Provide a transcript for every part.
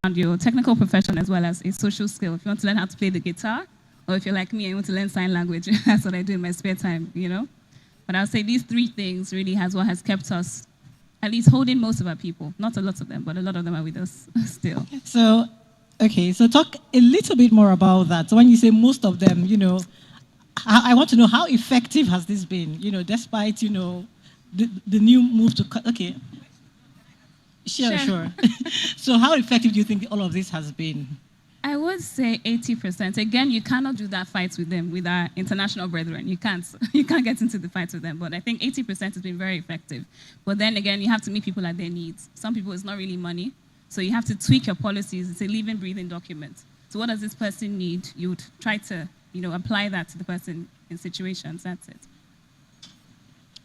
around your technical profession as well as a social skill. If you want to learn how to play the guitar, or if you're like me and you want to learn sign language, that's what I do in my spare time, you know? But I'll say these three things really has what has kept us at least holding most of our people. Not a lot of them, but a lot of them are with us still. So talk a little bit more about that. So when you say most of them, you know, I want to know how effective has this been, you know, despite, you know, the new move to, okay. Sure. So how effective do you think all of this has been? I would say 80%. Again, you cannot do that fight with them, with our international brethren. You can't. You can't get into the fight with them. But I think 80% has been very effective. But then again, you have to meet people at their needs. Some people, it's not really money. So you have to tweak your policies. It's a living, breathing document. So what does this person need? You would try to, you know, apply that to the person in situations. That's it.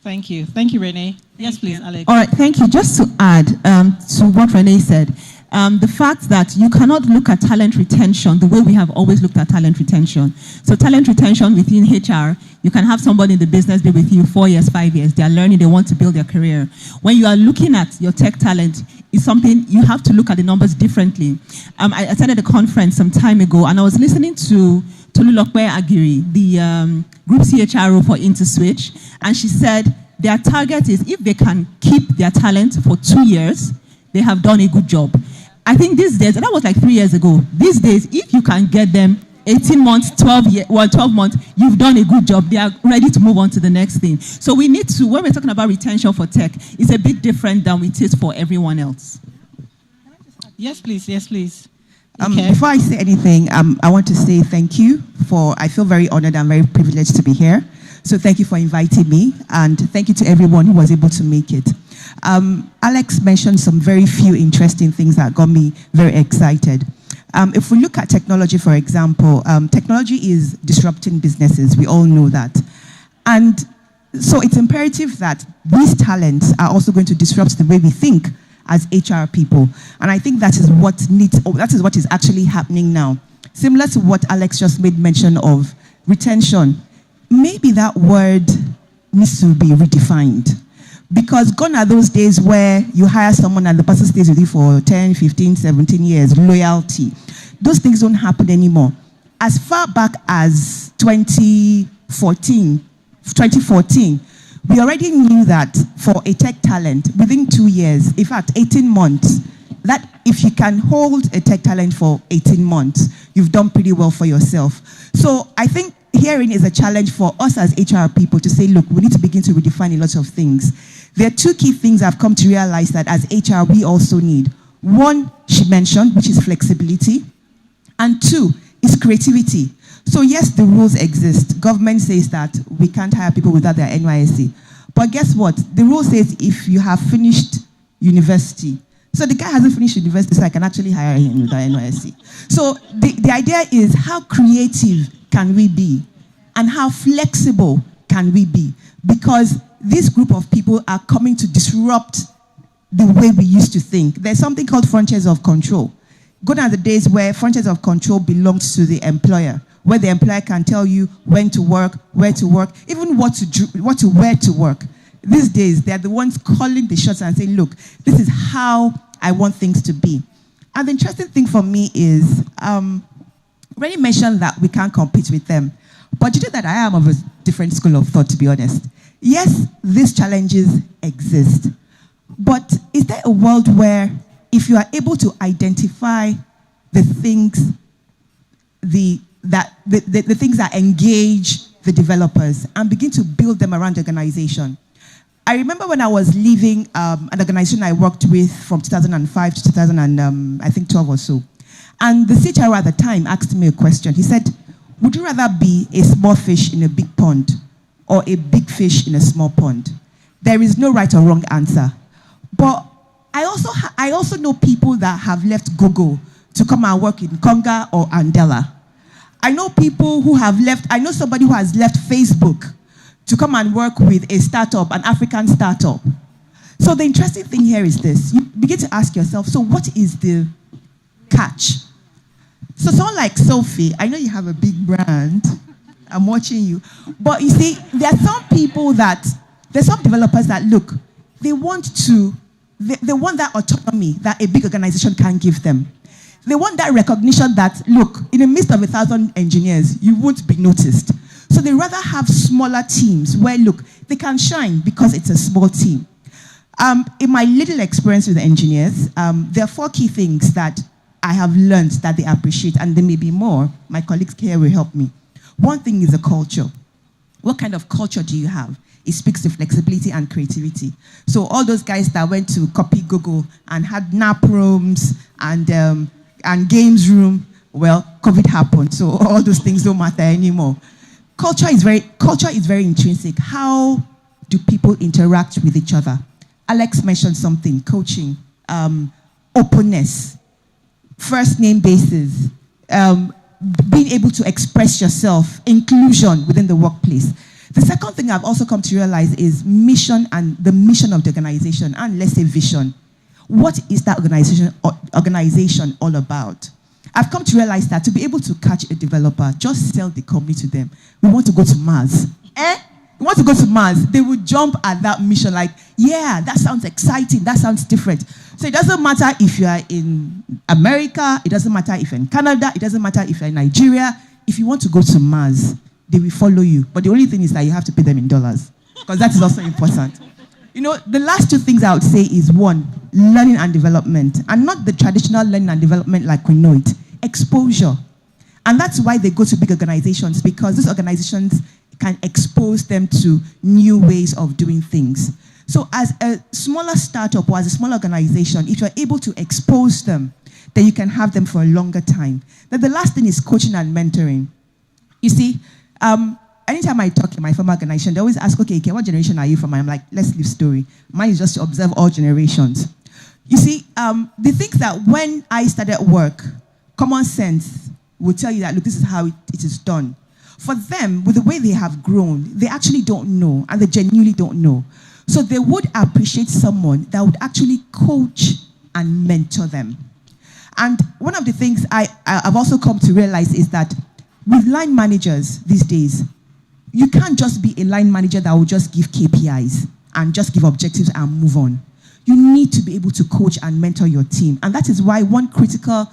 Thank you. Thank you, Renee. Yes, please, Alex. All right, thank you. Just to add to what Renee said, the fact that you cannot look at talent retention the way we have always looked at talent retention. So talent retention within HR, you can have somebody in the business be with you 4 years, 5 years. They are learning, they want to build their career. When you are looking at your tech talent, it's something you have to look at the numbers differently. I attended a conference some time ago, and I was listening to Tolulokwe Agiri, the Group CHRO for InterSwitch, and she said their target is if they can keep their talent for 2 years, they have done a good job. I think these days, and that was like 3 years ago, these days, if you can get them 18 months, 12 months, you've done a good job. They are ready to move on to the next thing. So we need to, when we're talking about retention for tech, it's a bit different than it is for everyone else. Yes, please. Yes, please. Okay. Before I say anything, I want to say thank you I feel very honored and very privileged to be here. So thank you for inviting me, and thank you to everyone who was able to make it. Alex mentioned some very few interesting things that got me very excited. If we look at technology, for example, technology is disrupting businesses. We all know that. And so it's imperative that these talents are also going to disrupt the way we think as HR people. And I think that is what is actually happening now. Similar to what Alex just made mention of, retention. Maybe that word needs to be redefined. Because gone are those days where you hire someone and the person stays with you for 10, 15, 17 years, loyalty. Those things don't happen anymore. As far back as 2014, we already knew that for a tech talent, within 2 years, in fact, 18 months, that if you can hold a tech talent for 18 months, you've done pretty well for yourself. So I think herein is a challenge for us as HR people to say, look, we need to begin to redefine a lot of things. There are two key things I've come to realize that as HR, we also need. One, she mentioned, which is flexibility. And two, is creativity. So yes, the rules exist. Government says that we can't hire people without their NYSC. But guess what? The rule says if you have finished university. So the guy hasn't finished university, so I can actually hire him without NYSC. So the idea is how creative can we be? And how flexible can we be? Because this group of people are coming to disrupt the way we used to think. There's something called frontiers of control. Gone are the days where frontiers of control belongs to the employer, where the employer can tell you when to work, where to work, even what to wear to work. These days, they're the ones calling the shots and saying, look, this is how I want things to be. And the interesting thing for me is, already mentioned that we can't compete with them. But you know that I am of a different school of thought, to be honest. Yes, these challenges exist. But is there a world where if you are able to identify the things, the things that engage the developers and begin to build them around the organization? I remember when I was leaving an organization I worked with from 2005 to 2012 or so. And the CHRO at the time asked me a question. He said, would you rather be a small fish in a big pond or a big fish in a small pond? There is no right or wrong answer. But I also know people that have left Google to come and work in Conga or Andela. I know people who have left, I know somebody who has left Facebook to come and work with a startup, an African startup. So the interesting thing here is this. You begin to ask yourself, so what is the catch? So someone like Sophie, I know you have a big brand. I'm watching you. But you see, there are some people there's some developers that, look, they want that autonomy that a big organization can give them. They want that recognition that, look, in the midst of 1,000 engineers, you won't be noticed. So they rather have smaller teams where, look, they can shine because it's a small team. In my little experience with engineers, there are 4 key things that I have learned that they appreciate, and there may be more. My colleagues here will help me. One thing is the culture. What kind of culture do you have? It speaks to flexibility and creativity. So all those guys that went to copy Google and had nap rooms and games room, well, COVID happened, so all those things don't matter anymore. Culture is very intrinsic. How do people interact with each other? Alex mentioned something, coaching, openness, first name basis, being able to express yourself, inclusion within the workplace. The second thing I've also come to realize is mission and the mission of the organization, and let's say vision. What is that organization all about? I've come to realize that to be able to catch a developer, just sell the company to them. We want to go to Mars. We want to go to Mars. They would jump at that mission like, yeah, that sounds exciting. That sounds different. So it doesn't matter if you are in America. It doesn't matter if you're in Canada. It doesn't matter if you're in Nigeria. If you want to go to Mars, they will follow you. But the only thing is that you have to pay them in dollars, because that is also important. You know, the last 2 things I would say is, 1, learning and development. And not the traditional learning and development like we know it. Exposure. And that's why they go to big organizations, because these organizations can expose them to new ways of doing things. So as a smaller startup or as a small organization, if you're able to expose them, then you can have them for a longer time. Then the last thing is coaching and mentoring. You see, anytime I talk in my former organization, they always ask, okay, what generation are you from? I'm like, let's leave story. Mine is just to observe all generations. You see, they think that when I started work, common sense will tell you that, look, this is how it is done. For them, with the way they have grown, they actually don't know, and they genuinely don't know. So they would appreciate someone that would actually coach and mentor them. And one of the things I've also come to realize is that with line managers these days, you can't just be a line manager that will just give KPIs and just give objectives and move on. You need to be able to coach and mentor your team. And that is why one critical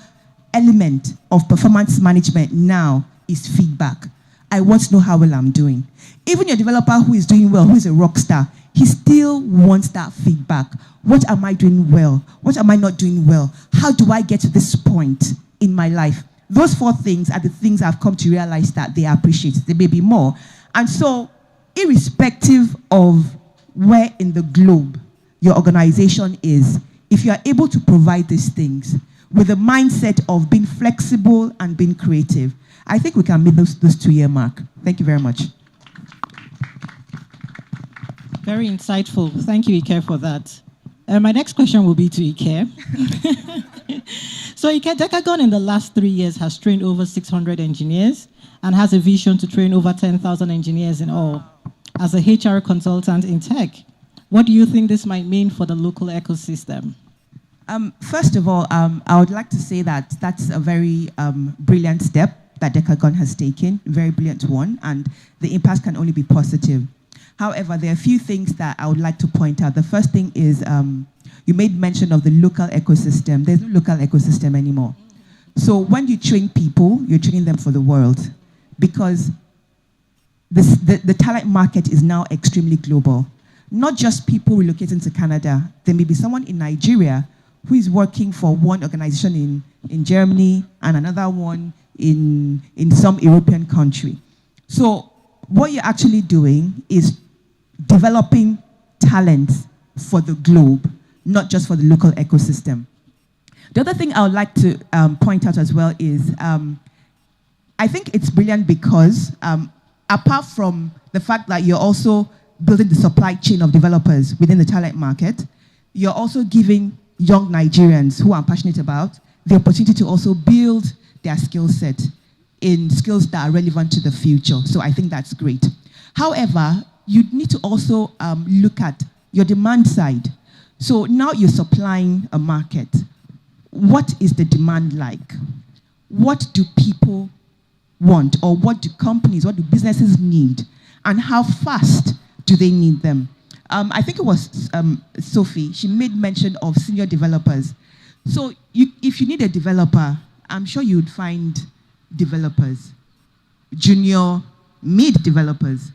element of performance management now is feedback. I want to know how well I'm doing. Even your developer who is doing well, who is a rock star, he still wants that feedback. What am I doing well? What am I not doing well? How do I get to this point in my life? Those 4 things are the things I've come to realize that they appreciate. There may be more. And so, irrespective of where in the globe your organization is, if you are able to provide these things with the mindset of being flexible and being creative, I think we can meet those 2-year mark. Thank you very much. Very insightful. Thank you, Ike, for that. My next question will be to Ike. So Ike, Decagon in the last 3 years has trained over 600 engineers and has a vision to train over 10,000 engineers in all. As a HR consultant in tech, what do you think this might mean for the local ecosystem? First of all, I would like to say that that's a very brilliant step that Decagon has taken, very brilliant one, and the impact can only be positive. However, there are a few things that I would like to point out. The first thing is you made mention of the local ecosystem. There's no local ecosystem anymore. So when you train people, you're training them for the world, because the talent market is now extremely global. Not just people relocating to Canada. There may be someone in Nigeria who is working for one organization in Germany and another one in some European country. So what you're actually doing is developing talent for the globe, not just for the local ecosystem. The other thing I would like to point out as well is I think it's brilliant because apart from the fact that you're also building the supply chain of developers within the talent market, you're also giving young Nigerians who I'm passionate about the opportunity to also build their skill set in skills that are relevant to the future. So I think that's great. However, you need to also look at your demand side. So now you're supplying a market. What is the demand like? What do people want? Or what do companies, what do businesses need? And how fast do they need them? I think it was Sophie, she made mention of senior developers. So if you need a developer, I'm sure you would find developers, junior, mid developers,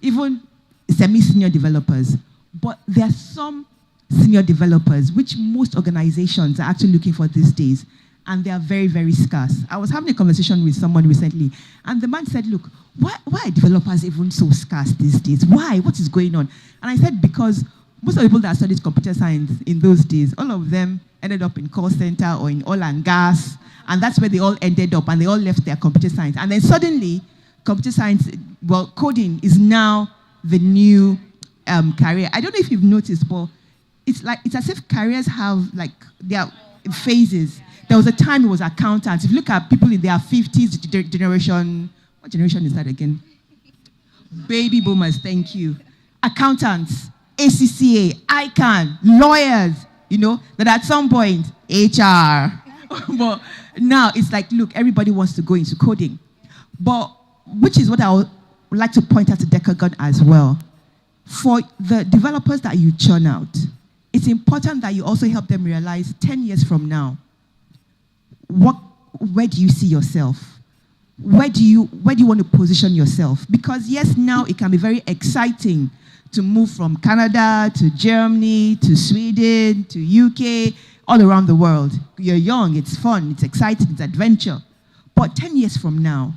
even semi-senior developers. But there are some senior developers, which most organizations are actually looking for these days, and they are very, very scarce. I was having a conversation with someone recently, and the man said, look, why are developers even so scarce these days? Why? What is going on? And I said, because most of the people that studied computer science in those days, all of them ended up in call center or in oil and gas, and that's where they all ended up, and they all left their computer science. And then suddenly, computer science, well, coding is now the new career. I don't know if you've noticed, but it's as if careers have like their phases. There was a time it was accountants. If you look at people in their 50s generation, what generation is that again? Baby boomers, thank you. Accountants, ACCA, ICANN, lawyers, that at some point, HR. But now it's like, look, everybody wants to go into coding. But, which is what I would like to point out to Decagon as well. For the developers that you churn out, it's important that you also help them realize 10 years from now, where do you see yourself? Where do you want to position yourself? Because yes, now it can be very exciting to move from Canada to Germany to Sweden to UK, all around the world. You're young, it's fun, it's exciting, it's adventure. But 10 years from now,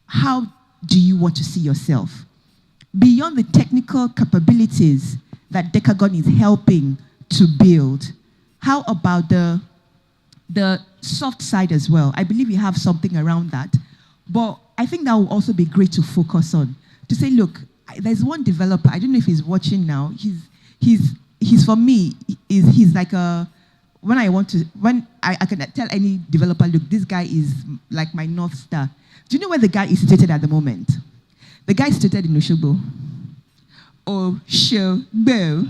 how do you want to see yourself? Beyond the technical capabilities that Decagon is helping to build, how about the soft side as well? I believe you have something around that. But I think that will also be great to focus on. To say, look, there's one developer, I don't know if he's watching now, he's for me, he's like a, when I can tell any developer, look, this guy is like my North Star. Do you know where the guy is situated at the moment? The guy is situated in Oshobo. Oshobo.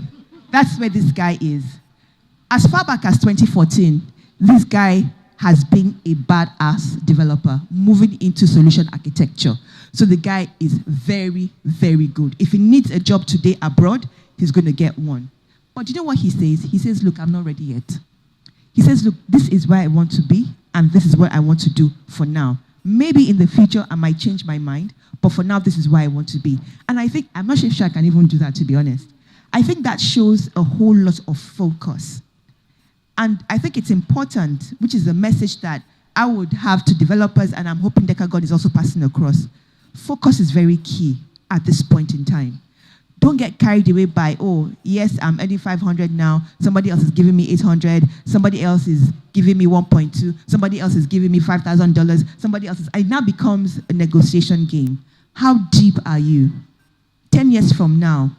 That's where this guy is. As far back as 2014, this guy has been a badass developer moving into solution architecture. So the guy is very, very good. If he needs a job today abroad, he's going to get one. But you know what he says? He says, look, I'm not ready yet. He says, look, this is where I want to be, and this is what I want to do for now. Maybe in the future, I might change my mind, but for now, this is where I want to be. And I think, I'm not sure I can even do that, to be honest. I think that shows a whole lot of focus. And I think it's important, which is a message that I would have to developers, and I'm hoping Decagon is also passing across. Focus is very key at this point in time. Don't get carried away by, oh, yes, I'm earning 500 now, somebody else is giving me 800, somebody else is giving me 1.2, somebody else is giving me $5,000, somebody else is, it now becomes a negotiation game. How deep are you? 10 years from now,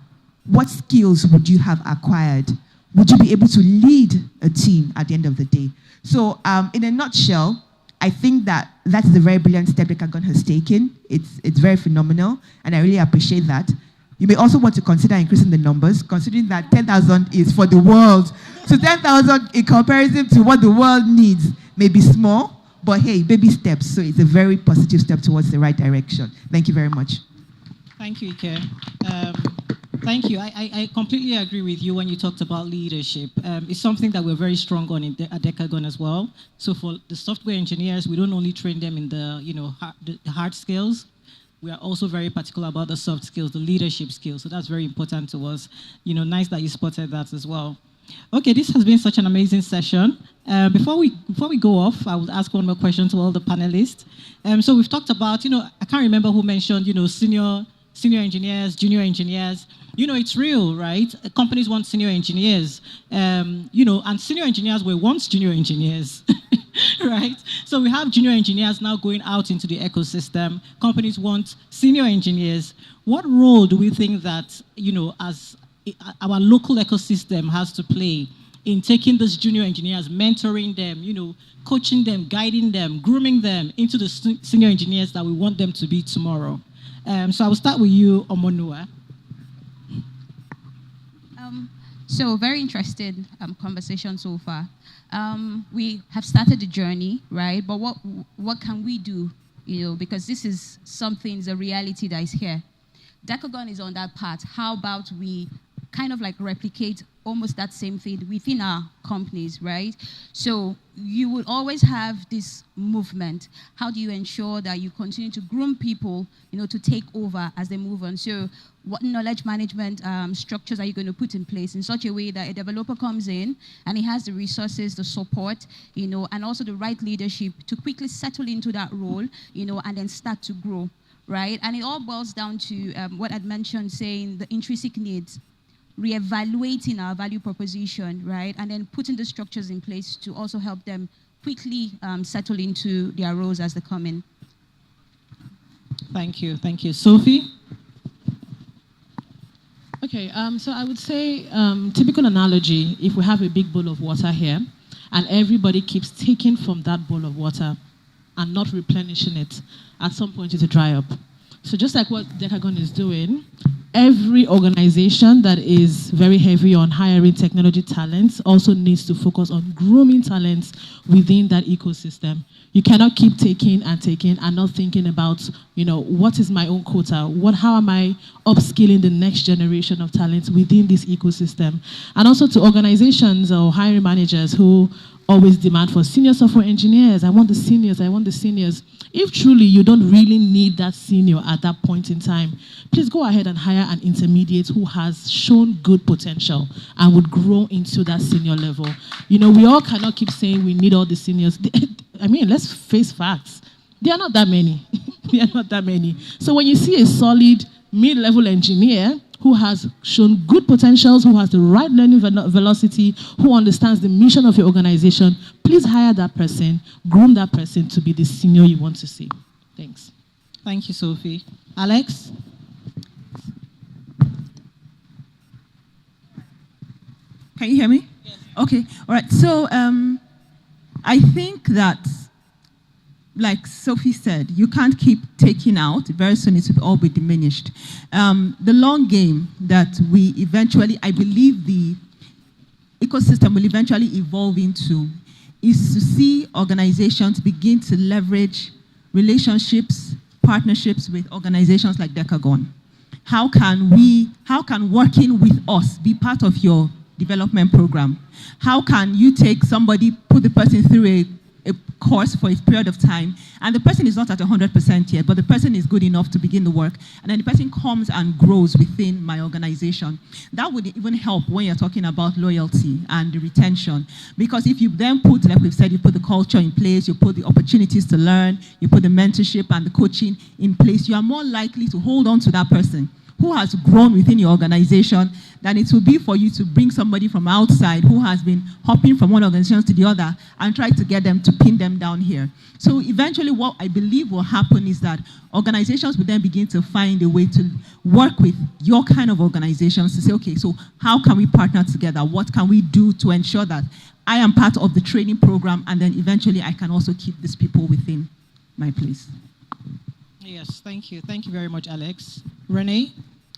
what skills would you have acquired? Would you be able to lead a team at the end of the day? So in a nutshell, I think that is a very brilliant step Decagon has taken. It's very phenomenal, and I really appreciate that. You may also want to consider increasing the numbers, considering that 10,000 is for the world. So 10,000 in comparison to what the world needs may be small, but hey, baby steps. So it's a very positive step towards the right direction. Thank you very much. Thank you, Ike. Thank you. I completely agree with you when you talked about leadership. It's something that we're very strong on at Decagon as well. So for the software engineers, we don't only train them in the hard skills. We are also very particular about the soft skills, the leadership skills. So that's very important to us. Nice that you spotted that as well. Okay, this has been such an amazing session. Before we go off, I will ask one more question to all the panelists. So we've talked about, I can't remember who mentioned, senior engineers, junior engineers. It's real, right? Companies want senior engineers, and senior engineers were once junior engineers, right? So we have junior engineers now going out into the ecosystem. Companies want senior engineers. What role do we think that, as our local ecosystem has to play in taking these junior engineers, mentoring them, coaching them, guiding them, grooming them into the senior engineers that we want them to be tomorrow? So I will start with you, Omonua. So very interesting conversation so far. We have started the journey, right? But what can we do? Because this is a reality that is here. Decagon is on that path. How about we kind of like replicate almost that same thing within our companies, right? So you would always have this movement. How do you ensure that you continue to groom people, to take over as they move on? So what knowledge management structures are you going to put in place in such a way that a developer comes in and he has the resources, the support, and also the right leadership to quickly settle into that role, and then start to grow, right? And it all boils down to what I'd mentioned, saying the intrinsic needs, reevaluating our value proposition, right? And then putting the structures in place to also help them quickly settle into their roles as they come in. Thank you. Sophie? Okay, so I would say, typical analogy, if we have a big bowl of water here, and everybody keeps taking from that bowl of water and not replenishing it, at some point it will dry up. So just like what Decagon is doing, every organization that is very heavy on hiring technology talents also needs to focus on grooming talents within that ecosystem. You cannot keep taking and not thinking about, what is my own quota? How am I upskilling the next generation of talents within this ecosystem? And also to organizations or hiring managers who always demand for senior software engineers. I want the seniors. If truly you don't really need that senior at that point in time, please go ahead and hire an intermediate who has shown good potential and would grow into that senior level. We all cannot keep saying we need all the seniors. Let's face facts. There are not that many. So when you see a solid mid-level engineer who has shown good potentials, who has the right learning velocity, who understands the mission of your organization, please hire that person, groom that person to be the senior you want to see. Thanks. Thank you, Sophie. Alex? Can you hear me? Yes. Okay, all right. So I think that, like Sophie said, you can't keep taking out. Very soon it will all be diminished. The long game that we eventually, I believe the ecosystem will eventually evolve into is to see organizations begin to leverage relationships, partnerships with organizations like Decagon. How can working with us be part of your development program? How can you take somebody, put the person through a course for a period of time, and the person is not at 100% yet, but the person is good enough to begin the work, and then the person comes and grows within my organization. That would even help when you're talking about loyalty and retention, because if you then put, like we've said, you put the culture in place, you put the opportunities to learn, you put the mentorship and the coaching in place, you are more likely to hold on to that person who has grown within your organization than it will be for you to bring somebody from outside who has been hopping from one organization to the other and try to get them to pin them down here. So eventually what I believe will happen is that organizations will then begin to find a way to work with your kind of organizations to say, okay, so how can we partner together? What can we do to ensure that I am part of the training program, and then eventually I can also keep these people within my place? Yes, thank you. Thank you very much, Alex. Renee?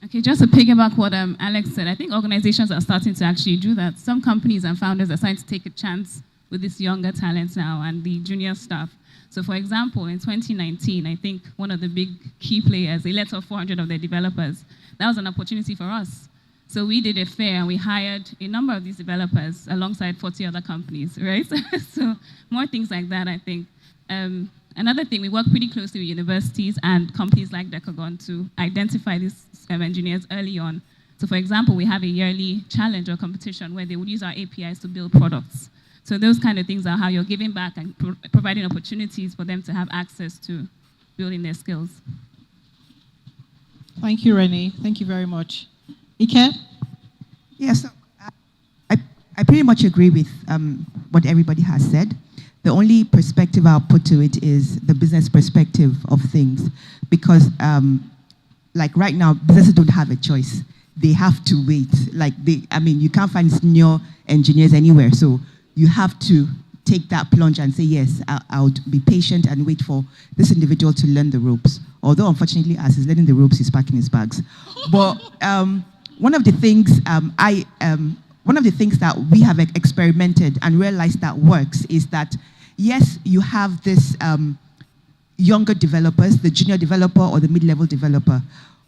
Okay, just to piggyback what Alex said, I think organizations are starting to actually do that. Some companies and founders are starting to take a chance with these younger talents now and the junior staff. So for example, in 2019, I think one of the big key players, they let off 400 of their developers. That was an opportunity for us. So we did a fair and we hired a number of these developers alongside 40 other companies, right? So more things like that, I think. Another thing, we work pretty closely with universities and companies like Decagon to identify these engineers early on. So for example, we have a yearly challenge or competition where they would use our APIs to build products. So those kind of things are how you're giving back and providing opportunities for them to have access to building their skills. Thank you, Renee. Thank you very much. Ike? Yes, I pretty much agree with what everybody has said. The only perspective I'll put to it is the business perspective of things. Because like right now, businesses don't have a choice. They have to wait. You can't find senior engineers anywhere. So you have to take that plunge and say, yes, I'll be patient and wait for this individual to learn the ropes. Although, unfortunately, as he's learning the ropes, he's packing his bags. But one of the things that we have experimented and realized that works is that, yes, you have this younger developers, the junior developer or the mid-level developer,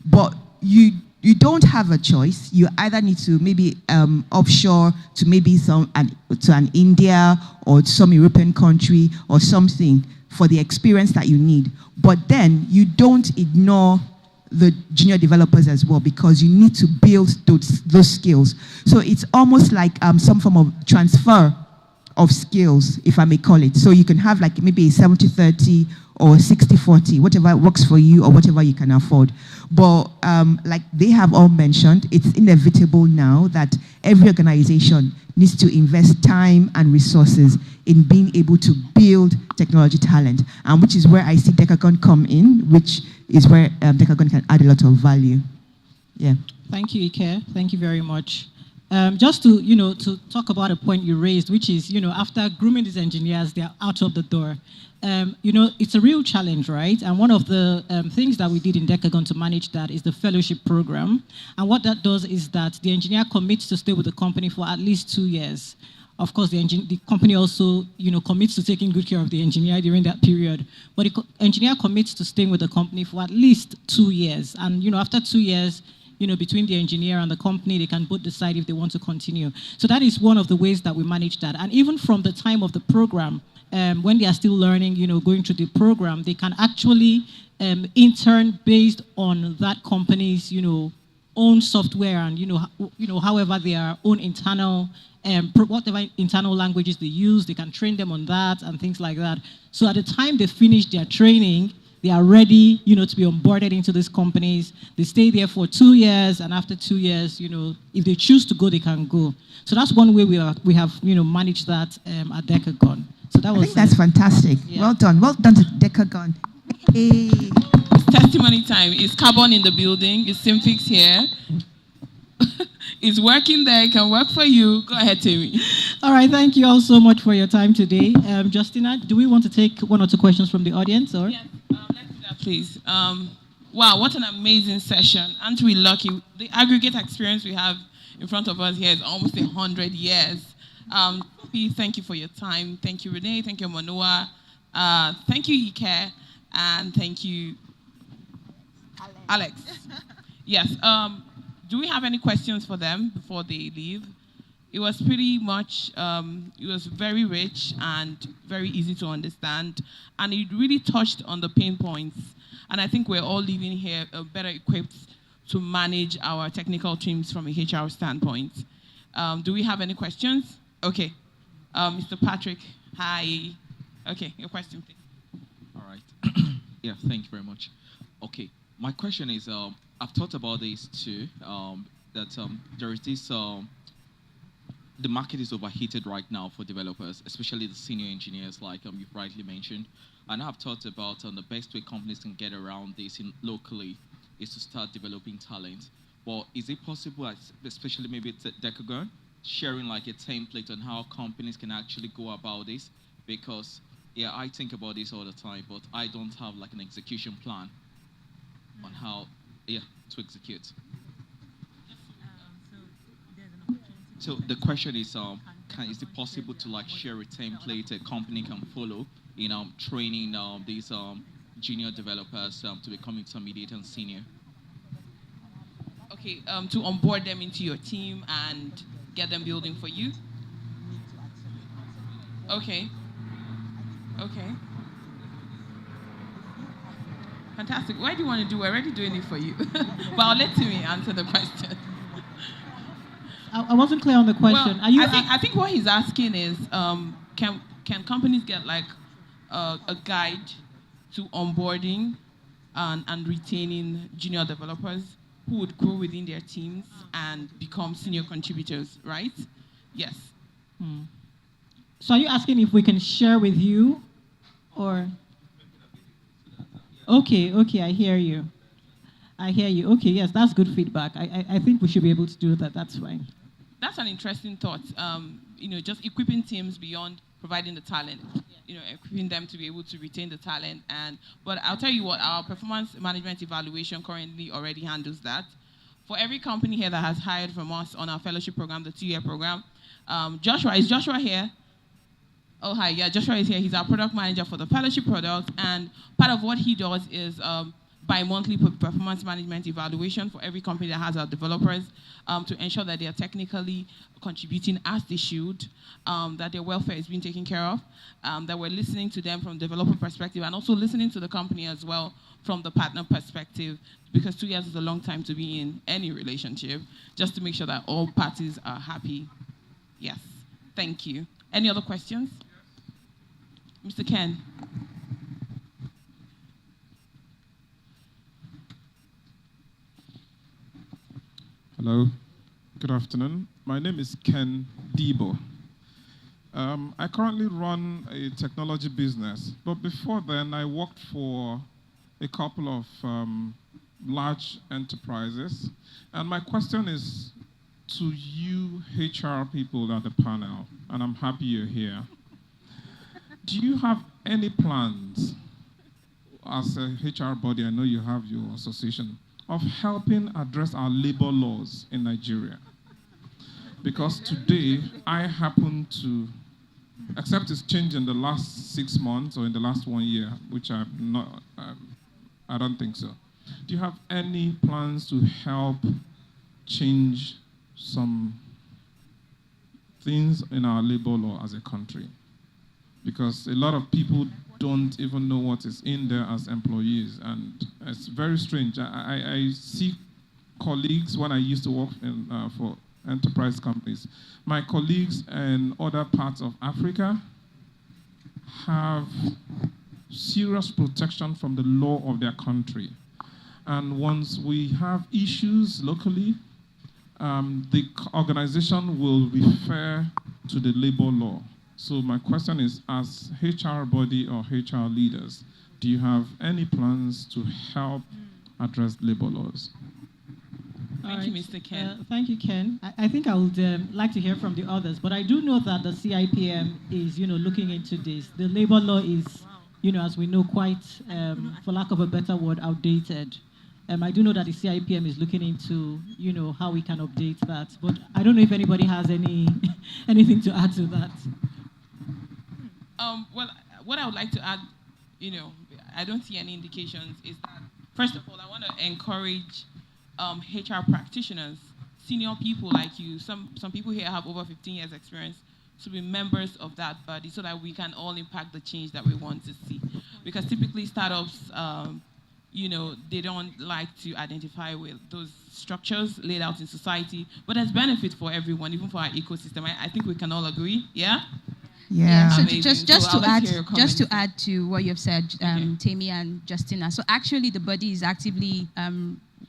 but you you don't have a choice. You either need to maybe offshore to maybe to an India or some European country or something for the experience that you need. But then you don't ignore the junior developers as well, because you need to build those skills. So it's almost like some form of transfer of skills, if I may call it. So you can have like maybe a 70-30 or 60-40, whatever works for you or whatever you can afford. But like they have all mentioned, it's inevitable now that every organization needs to invest time and resources in being able to build technology talent, and which is where I see Decagon come in, which is where Decagon can add a lot of value. Yeah. Thank you, Ike. Thank you very much. Just to talk about a point you raised, which is, after grooming these engineers, they're out of the door. It's a real challenge, right? And one of the things that we did in Decagon to manage that is the fellowship program. And what that does is that the engineer commits to stay with the company for at least 2 years. Of course, the company also, commits to taking good care of the engineer during that period. But the engineer commits to staying with the company for at least 2 years. And, after 2 years, between the engineer and the company, they can both decide if they want to continue. So that is one of the ways that we manage that. And even from the time of the program, when they are still learning, going through the program, they can actually intern based on that company's, own software and, however their own internal, whatever internal languages they use, they can train them on that and things like that. So at the time they finish their training, they are ready, to be onboarded into these companies. They stay there for 2 years, and after 2 years, if they choose to go, they can go. So that's one way we have managed that at Decagon. So that was. I think that's fantastic. Yeah. Well done to Decagon. Hey. It's testimony time. Is Carbon in the building? Is Simfix here? It's working there. It can work for you. Go ahead, Tammy. All right. Thank you all so much for your time today. Justina, do we want to take 1 or 2 questions from the audience? Or? Yes, let's do that, please. Wow, what an amazing session. Aren't we lucky? The aggregate experience we have in front of us here is almost 100 years. Thank you for your time. Thank you, Renee. Thank you, Manoa. Thank you, Ike. And thank you, Alex. Yes. Do we have any questions for them before they leave? It was pretty much, it was very rich and very easy to understand. And it really touched on the pain points. And I think we're all leaving here better equipped to manage our technical teams from a HR standpoint. Do we have any questions? Okay. Mr. Patrick, hi. Okay, your question, please. All right. Yeah, thank you very much. Okay, my question is, I've thought about this too, that there is this, the market is overheated right now for developers, especially the senior engineers, like you've rightly mentioned. And I've thought about the best way companies can get around this locally is to start developing talent. But is it possible, especially maybe at Decagon, sharing like a template on how companies can actually go about this? Because, yeah, I think about this all the time, but I don't have like an execution plan on how, to execute. So the question is, is it possible to like share a template a company can follow in training these junior developers to become intermediate and senior? Okay, to onboard them into your team and get them building for you? Okay. Okay. Fantastic. Why do you want to do? We're already doing it for you. But I'll let Timmy answer the question. I wasn't clear on the question. Well, I think what he's asking is, can companies get like a guide to onboarding and retaining junior developers who would grow within their teams and become senior contributors, right? Yes. So are you asking if we can share with you, or? Okay, I hear you. Okay, yes, that's good feedback. I think we should be able to do that. That's fine. That's an interesting thought. Just equipping teams beyond providing the talent. Equipping them to be able to retain the talent. But I'll tell you what, our performance management evaluation currently already handles that. For every company here that has hired from us on our fellowship program, the 2-year program, Joshua, is Joshua here? Oh, hi, yeah, Joshua is here. He's our product manager for the fellowship product, and part of what he does is bi-monthly performance management evaluation for every company that has our developers to ensure that they are technically contributing as they should, that their welfare is being taken care of, that we're listening to them from developer perspective and also listening to the company as well from the partner perspective, because 2 years is a long time to be in any relationship, just to make sure that all parties are happy. Yes, thank you. Any other questions? Mr. Ken. Hello, good afternoon. My name is Ken Debo. I currently run a technology business, but before then I worked for a couple of large enterprises. And my question is to you HR people at the panel, and I'm happy you're here. Do you have any plans, as a HR body, I know you have your association, of helping address our labor laws in Nigeria? Because today, I happen to, except it's changed in the last 6 months or in the last 1 year, which I don't think so. Do you have any plans to help change some things in our labor law as a country? Because a lot of people don't even know what is in there as employees, and it's very strange. I see colleagues when I used to work for enterprise companies. My colleagues in other parts of Africa have serious protection from the law of their country. And once we have issues locally, the organization will refer to the labor law. So my question is, as HR body or HR leaders, do you have any plans to help address labor laws? Thank you, Mr. Ken. Thank you, Ken. I think I would like to hear from the others, but I do know that the CIPM is, looking into this. The labor law is, as we know, quite, for lack of a better word, outdated. I do know that the CIPM is looking into, how we can update that. But I don't know if anybody has anything to add to that. Well, what I would like to add, I don't see any indications, is that, first of all, I want to encourage HR practitioners, senior people like you, some people here have over 15 years experience, to be members of that body so that we can all impact the change that we want to see. Because typically startups, they don't like to identify with those structures laid out in society, but there's benefit for everyone, even for our ecosystem. I think we can all agree, yeah? Yeah. So Amazing. just to add to what you've said, Tammy and Justina. So actually, the body is actively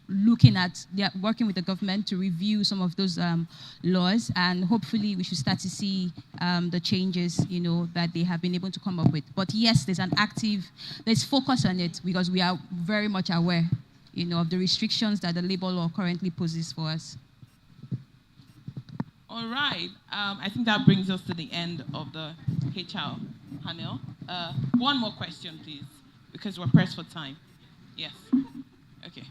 they're working with the government to review some of those laws, and hopefully we should start to see the changes, that they have been able to come up with. But yes, there's focus on it because we are very much aware, of the restrictions that the labor law currently poses for us. All right. I think that brings us to the end of the HR panel. One more question, please, because we're pressed for time. Yes. Okay.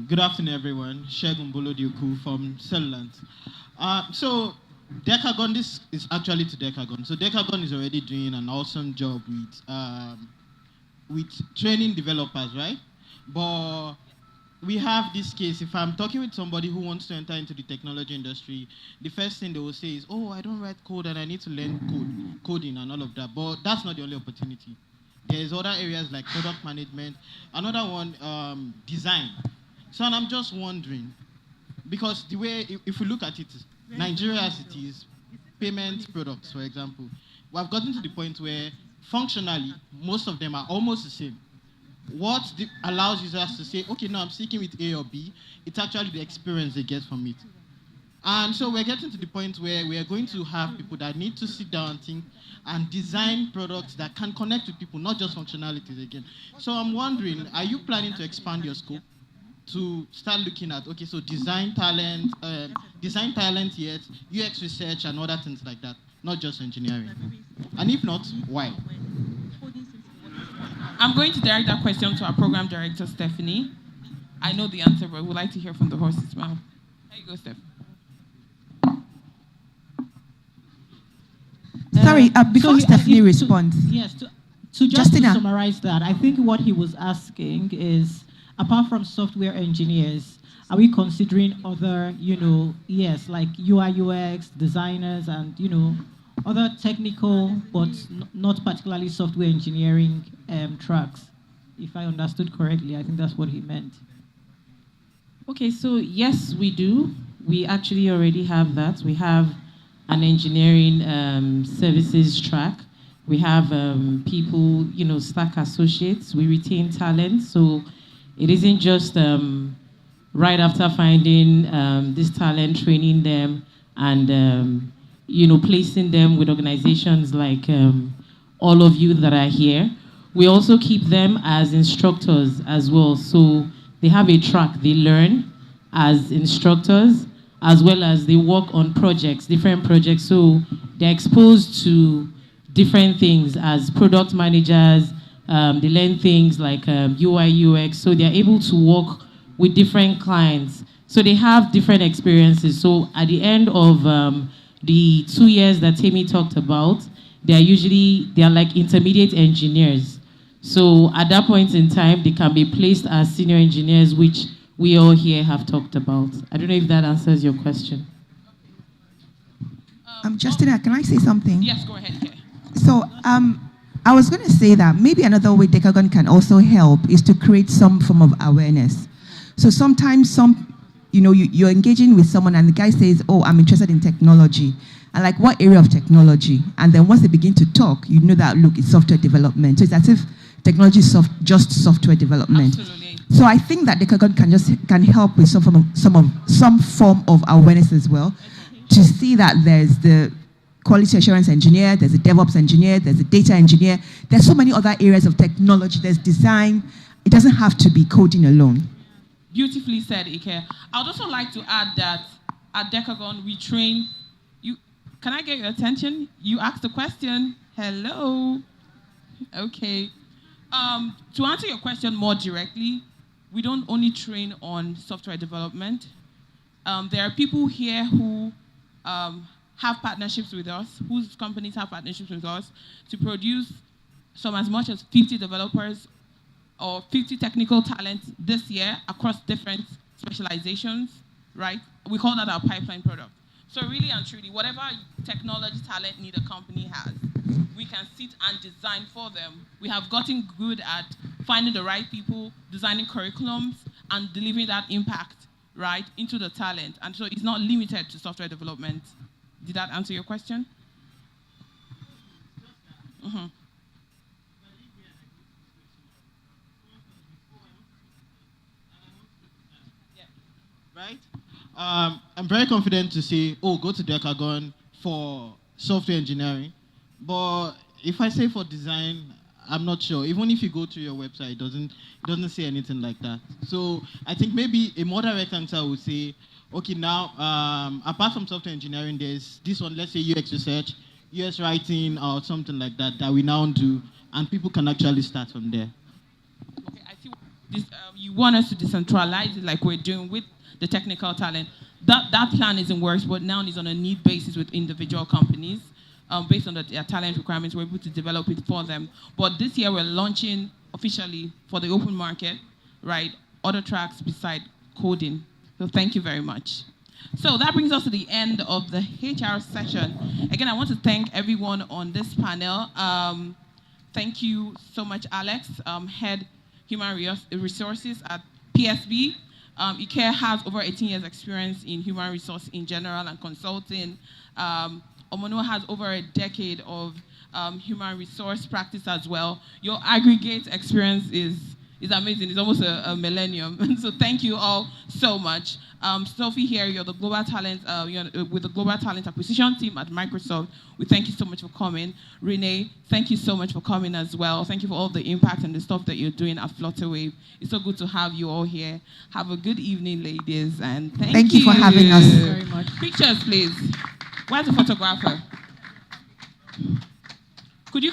Good afternoon, everyone. Shegun Bolodioku from Cellulant. So Decagon, this is actually to Decagon. So Decagon is already doing an awesome job with training developers, right? But we have this case. If I'm talking with somebody who wants to enter into the technology industry, the first thing they will say is, oh, I don't write code and I need to learn coding and all of that. But that's not the only opportunity. There's other areas like product management. Another one, design. So and I'm just wondering, because the way, if we look at it, Nigeria as it is, payment products, for example, we have gotten to the point where functionally, most of them are almost the same. What allows users to say, okay, no, I'm sticking with A or B, it's actually the experience they get from it. And so we're getting to the point where we are going to have people that need to sit down and think and design products that can connect with people, not just functionalities again. So I'm wondering, are you planning to expand your scope to start looking at, okay, so design talent, yet, UX research and other things like that, not just engineering? And if not, why? I'm going to direct that question to our program director, Stephanie. I know the answer, but we'd like to hear from the horse's mouth. There you go, Steph. Sorry, before Stephanie responds. Yes, to Justina. summarize that, I think what he was asking is, apart from software engineers, are we considering other, like UI, UX designers and, other technical but not particularly software engineering tracks? If I understood correctly, I think that's what he meant. Okay, so yes, we do. We actually already have that. We have an engineering services track. We have people, stack associates. We retain talent. So it isn't just right after finding this talent, training them, and placing them with organizations like all of you that are here. We also keep them as instructors as well. So they have a track. They learn as instructors, as well as they work on projects, different projects. So they're exposed to different things as product managers. They learn things like UI, UX. So they're able to work with different clients. So they have different experiences. So at the end of the 2 years that Tammy talked about, they're like intermediate engineers. So at that point in time, they can be placed as senior engineers, which we all here have talked about. I don't know if that answers your question. Justina, can I say something? Yes, go ahead. Okay. So I was going to say that maybe another way Decagon can also help is to create some form of awareness. So sometimes you're engaging with someone and the guy says, oh, I'm interested in technology. And like, what area of technology? And then once they begin to talk, you know that, look, it's software development. So it's as if technology is just software development. Absolutely. So I think that Decagon can help with some form of awareness as well, to see that there's the quality assurance engineer, there's a DevOps engineer, there's a data engineer. There's so many other areas of technology. There's design. It doesn't have to be coding alone. Beautifully said, Ike. I would also like to add that at Decagon, we train you. Can I get your attention? You asked the question. Hello. Okay. To answer your question more directly, we don't only train on software development. There are people here who have partnerships with us, whose companies have partnerships with us to produce as much as 50 developers or 50 technical talent this year across different specializations, right? We call that our pipeline product. So really and truly, whatever technology talent need a company has, we can sit and design for them. We have gotten good at finding the right people, designing curriculums, and delivering that impact, right, into the talent. And so it's not limited to software development. Did that answer your question? Mm-hmm. Right? I'm very confident to say, go to Decagon for software engineering. But if I say for design, I'm not sure. Even if you go to your website, it doesn't say anything like that. So I think maybe a more direct answer would say, okay, now, apart from software engineering, there's this one, let's say UX research, UX writing, or something like that we now do, and people can actually start from there. Okay, I see this, you want us to decentralize it like we're doing with the technical talent. That plan is in works, but now it's on a need basis with individual companies. Based on their talent requirements, we're able to develop it for them. But this year, we're launching officially for the open market, right, other tracks beside coding. So thank you very much. So that brings us to the end of the HR session. Again, I want to thank everyone on this panel. Thank you so much, Alex, Head Human Resources at PSB. Ike has over 18 years experience in human resource in general and consulting. Omono has over a decade of human resource practice as well. Your aggregate experience is amazing. It's almost a millennium. So thank you all so much. Sophie here, you're the global talent, with the global talent acquisition team at Microsoft. We thank you so much for coming. Renee, thank you so much for coming as well. Thank you for all the impact and the stuff that you're doing at Flutterwave. It's so good to have you all here. Have a good evening, ladies, and thank you for having us. Very much. Pictures, please. Where's the photographer? Could you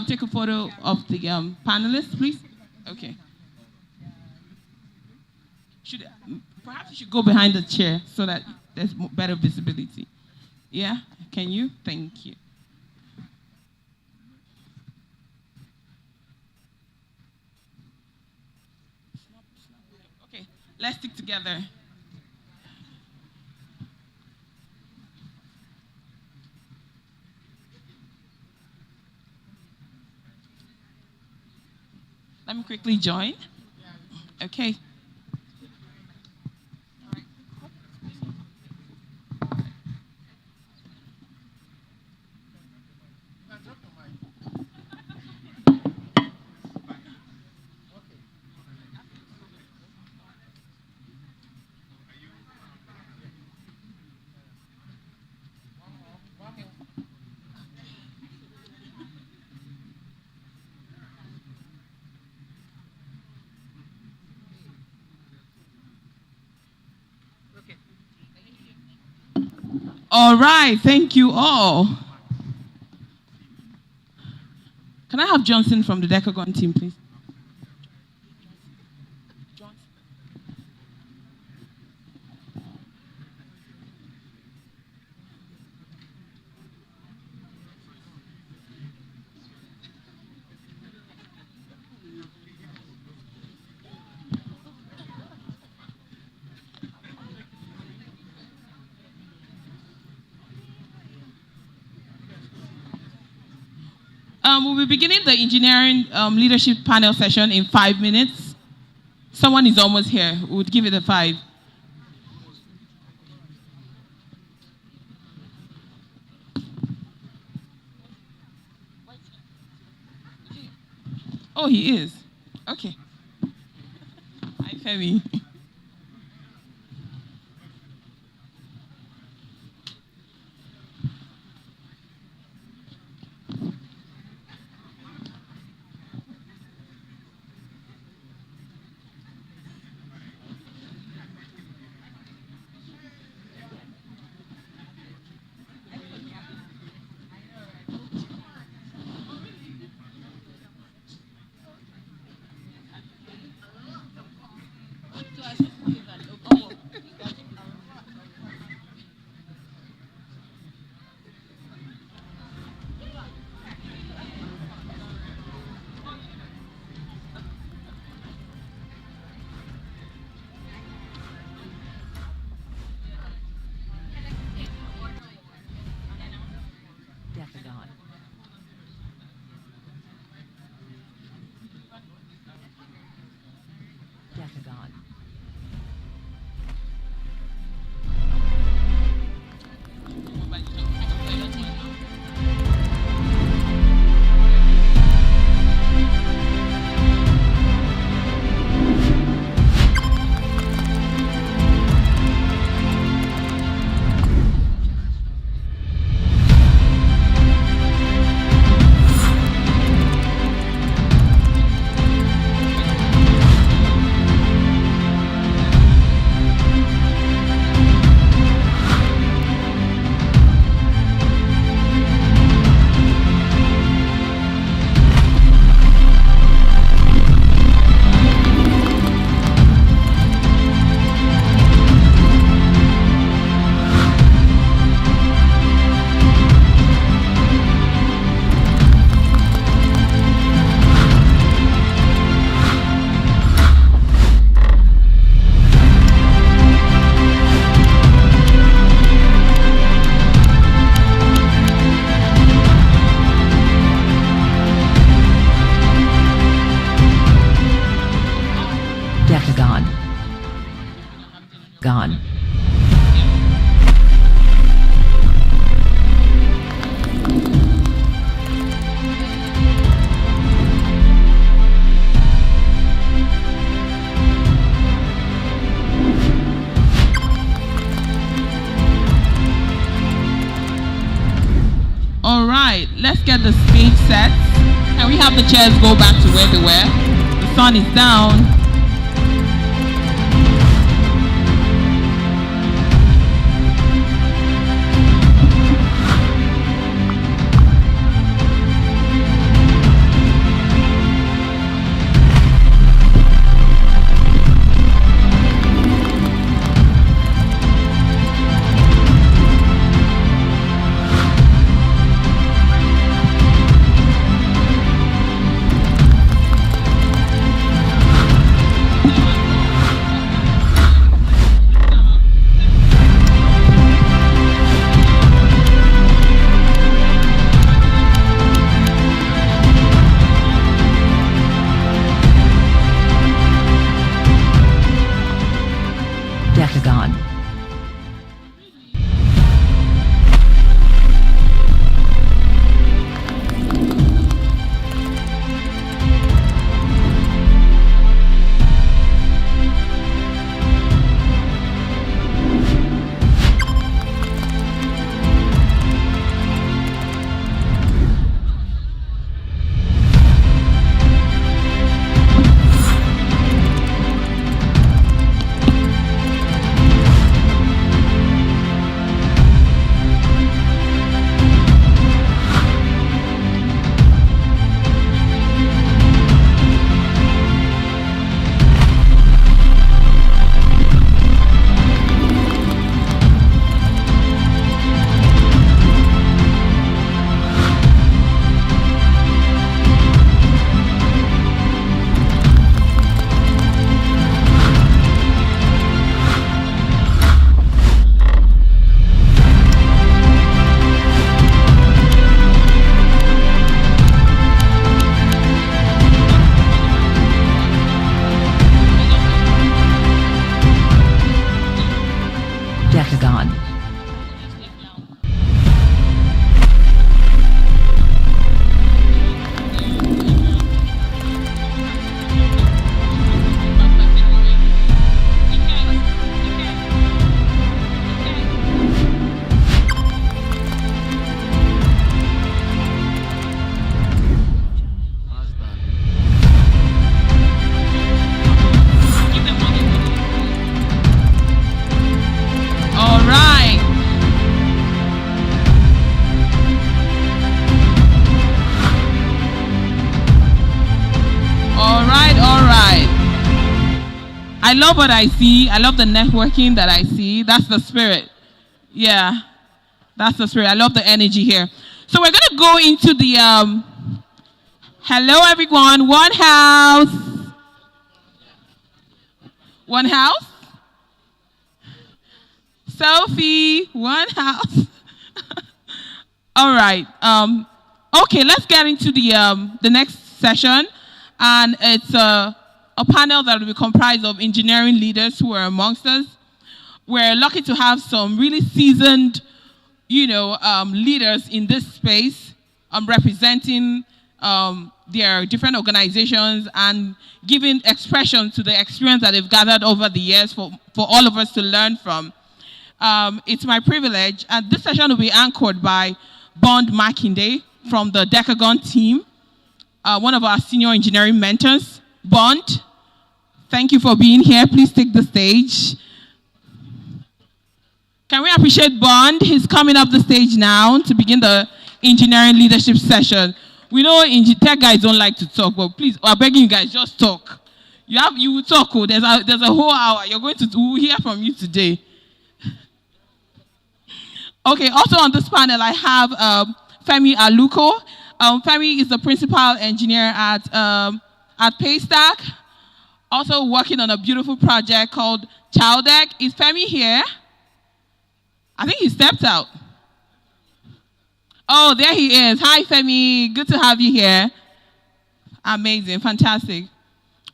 take a photo of the panelists, please? Okay. Perhaps you should go behind the chair so that there's better visibility. Yeah? Can you? Thank you. Let's stick together. Let me quickly join. Okay. All right, thank you all. Can I have Johnson from the Decagon team, please? We'll be beginning the engineering leadership panel session in 5 minutes. Someone is almost here. We'll give it a 5. Oh, he is. Okay. Hi, Femi. Decagon. Decagon. Decagon. Gone. All right, let's get the stage set. Can we have the chairs go back to where they were? The sun is down. I love what I see. I love the networking that I see. That's the spirit. Yeah, that's the spirit. I love the energy here. So we're going to go into the, hello everyone, one house. One house? Sophie, one house. All right. Okay, let's get into the next session. And it's a panel that will be comprised of engineering leaders who are amongst us. We're lucky to have some really seasoned, leaders in this space representing their different organizations and giving expression to the experience that they've gathered over the years for all of us to learn from. It's my privilege, and this session will be anchored by Bond Makinde from the Decagon team, one of our senior engineering mentors. Bond, thank you for being here. Please take the stage. Can we appreciate Bond? He's coming up the stage now to begin the engineering leadership session. We know tech guys don't like to talk, but please, I'm begging you guys, just talk. You will talk. Oh, there's a whole hour. We'll hear from you today. Okay, also on this panel, I have Femi Aluko. Femi is the principal engineer at Paystack, also working on a beautiful project called Childec. Is Femi here? I think he stepped out. Oh, there he is. Hi, Femi. Good to have you here. Amazing. Fantastic.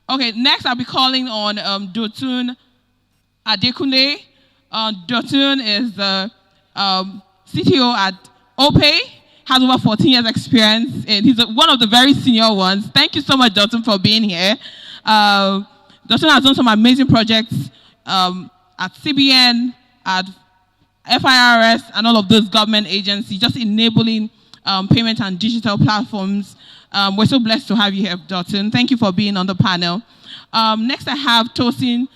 Okay, next I'll be calling on Dotun Adekunle. Dotun is the CTO at OPay, has over 14 years experience, and he's one of the very senior ones. Thank you so much, Dotun, for being here. Dotun has done some amazing projects at CBN, at FIRS, and all of those government agencies, just enabling payment and digital platforms. We're so blessed to have you here, Dotun. Thank you for being on the panel. Next, I have Tosin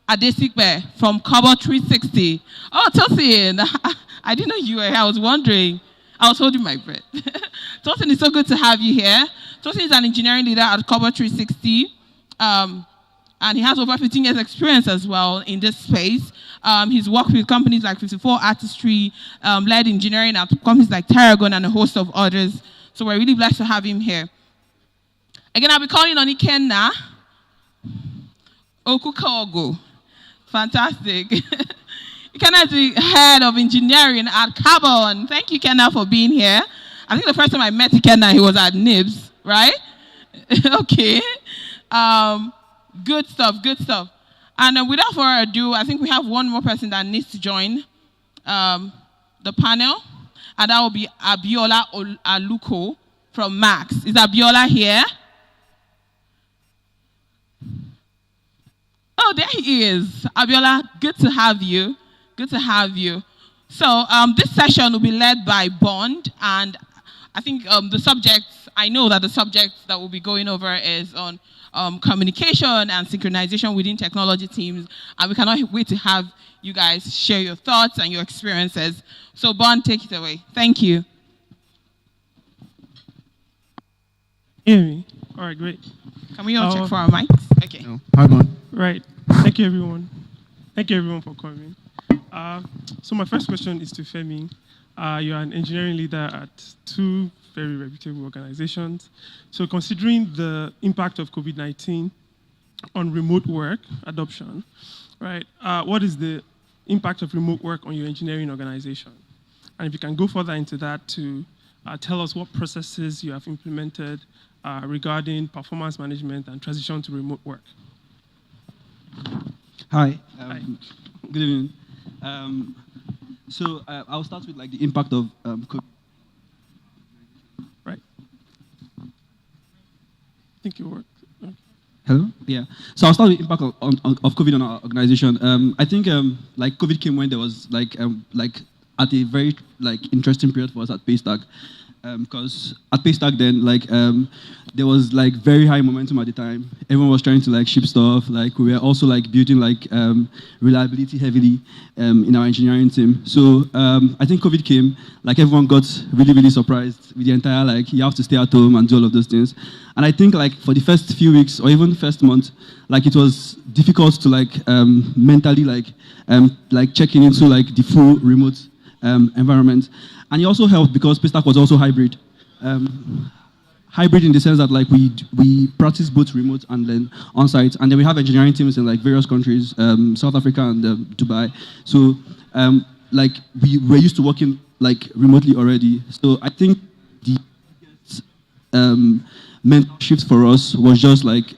Adesikbe from Cover 360. Oh, Tosin, I didn't know you were here. I was wondering. I was holding my breath. Tosin, it's so good to have you here. Tosin is an engineering leader at Cover 360, and he has over 15 years experience as well in this space. He's worked with companies like 54 Artistry, led engineering at companies like Terragon and a host of others. So we're really blessed to have him here. Again, I'll be calling on Ikenna Okukogo. Fantastic. Ikenna is the head of engineering at Carbon. Thank you, Ikenna, for being here. I think the first time I met Ikenna, he was at NIBS, right? Okay. Good stuff, good stuff. And without further ado, I think we have one more person that needs to join the panel, and that will be Abiola Aluko from Max. Is Abiola here? Oh, there he is. Abiola, good to have you. Good to have you. So this session will be led by Bond, and I think I know that the subject that we'll be going over is on communication and synchronization within technology teams, and we cannot wait to have you guys share your thoughts and your experiences. So Bond, take it away. Thank you. Hear me? All right, great. Can we all check for our mics? Okay. No. Hi, Bond. Right. Thank you, everyone. Thank you, everyone, for coming. So my first question is to Femi. You're an engineering leader at two very reputable organizations. So considering the impact of COVID-19 on remote work adoption, right, what is the impact of remote work on your engineering organization? And if you can go further into that to tell us what processes you have implemented regarding performance management and transition to remote work. Hi. Hi. Good evening. So I'll start with like the impact of COVID. Right. I think it worked. Okay. Hello? Yeah. So I'll start with the impact of COVID on our organization. I think like COVID came when there was like at a very like interesting period for us at Paystack. because at Paystack then, there was like very high momentum at the time. Everyone was trying to like ship stuff. Like we were also like building like reliability heavily in our engineering team. So I think COVID came. Like everyone got really, really surprised with the entire like you have to stay at home and do all of those things. And I think like for the first few weeks or even first month, like it was difficult to like mentally like checking into like the full remote environment. And it also helped because Paystack was also hybrid. Hybrid in the sense that like we practice both remote and then on-site, and then we have engineering teams in like various countries, South Africa and Dubai. So like we were used to working like remotely already. So I think the mental shift for us was just like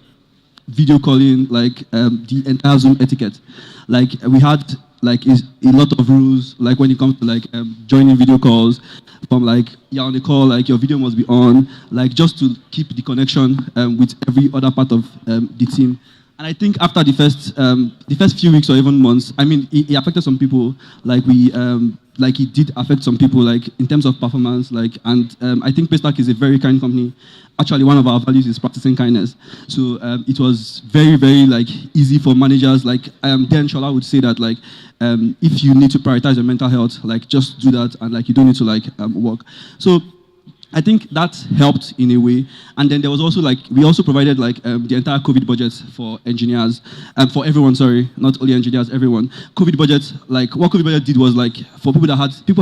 video calling, like the entire Zoom etiquette. Like we had like a lot of rules, like when it comes to like joining video calls, from like you're on the call, like your video must be on, like just to keep the connection with every other part of the team. And I think after the first few weeks or even months, I mean, it affected some people. Like it did affect some people, like in terms of performance. Like, and I think Paystack is a very kind company. Actually, one of our values is practicing kindness. So it was very, very like easy for managers. Like then Shola would say that like if you need to prioritize your mental health, like just do that, and like you don't need to like work. So I think that helped in a way. And then there was also like, we also provided like the entire COVID budget for engineers, for everyone, sorry, not only engineers, everyone. COVID budget, like what COVID budget did was like, for people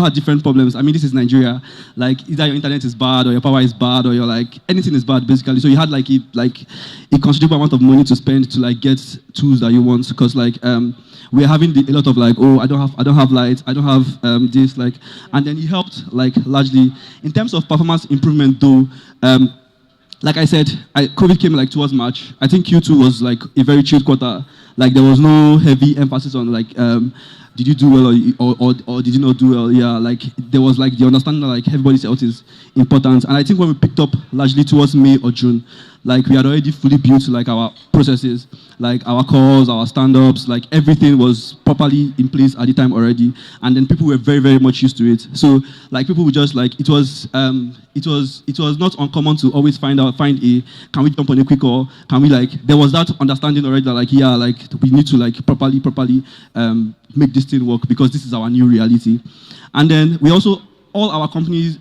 had different problems. I mean, this is Nigeria. Like either your internet is bad or your power is bad or you're like, anything is bad basically. So you had like a considerable amount of money to spend to like get tools that you want. Because like, we're having a lot of like, oh, I don't have lights, I don't have this, like, and then it helped like largely in terms of performance improvement though. Like I said, COVID came like towards March. I think Q2 was like a very chill quarter. Like there was no heavy emphasis on like, did you do well or did you not do well? Yeah, like there was like the understanding that like everybody's health is important. And I think when we picked up largely towards May or June, like we had already fully built like our processes, like our calls, our stand-ups, like everything was properly in place at the time already. And then people were very, very much used to it. So like people would just like, it was not uncommon to always find a, can we jump on a quick call? Can we like, there was that understanding already that like, yeah, like we need to like properly make this thing work because this is our new reality. And then we also, all our companies'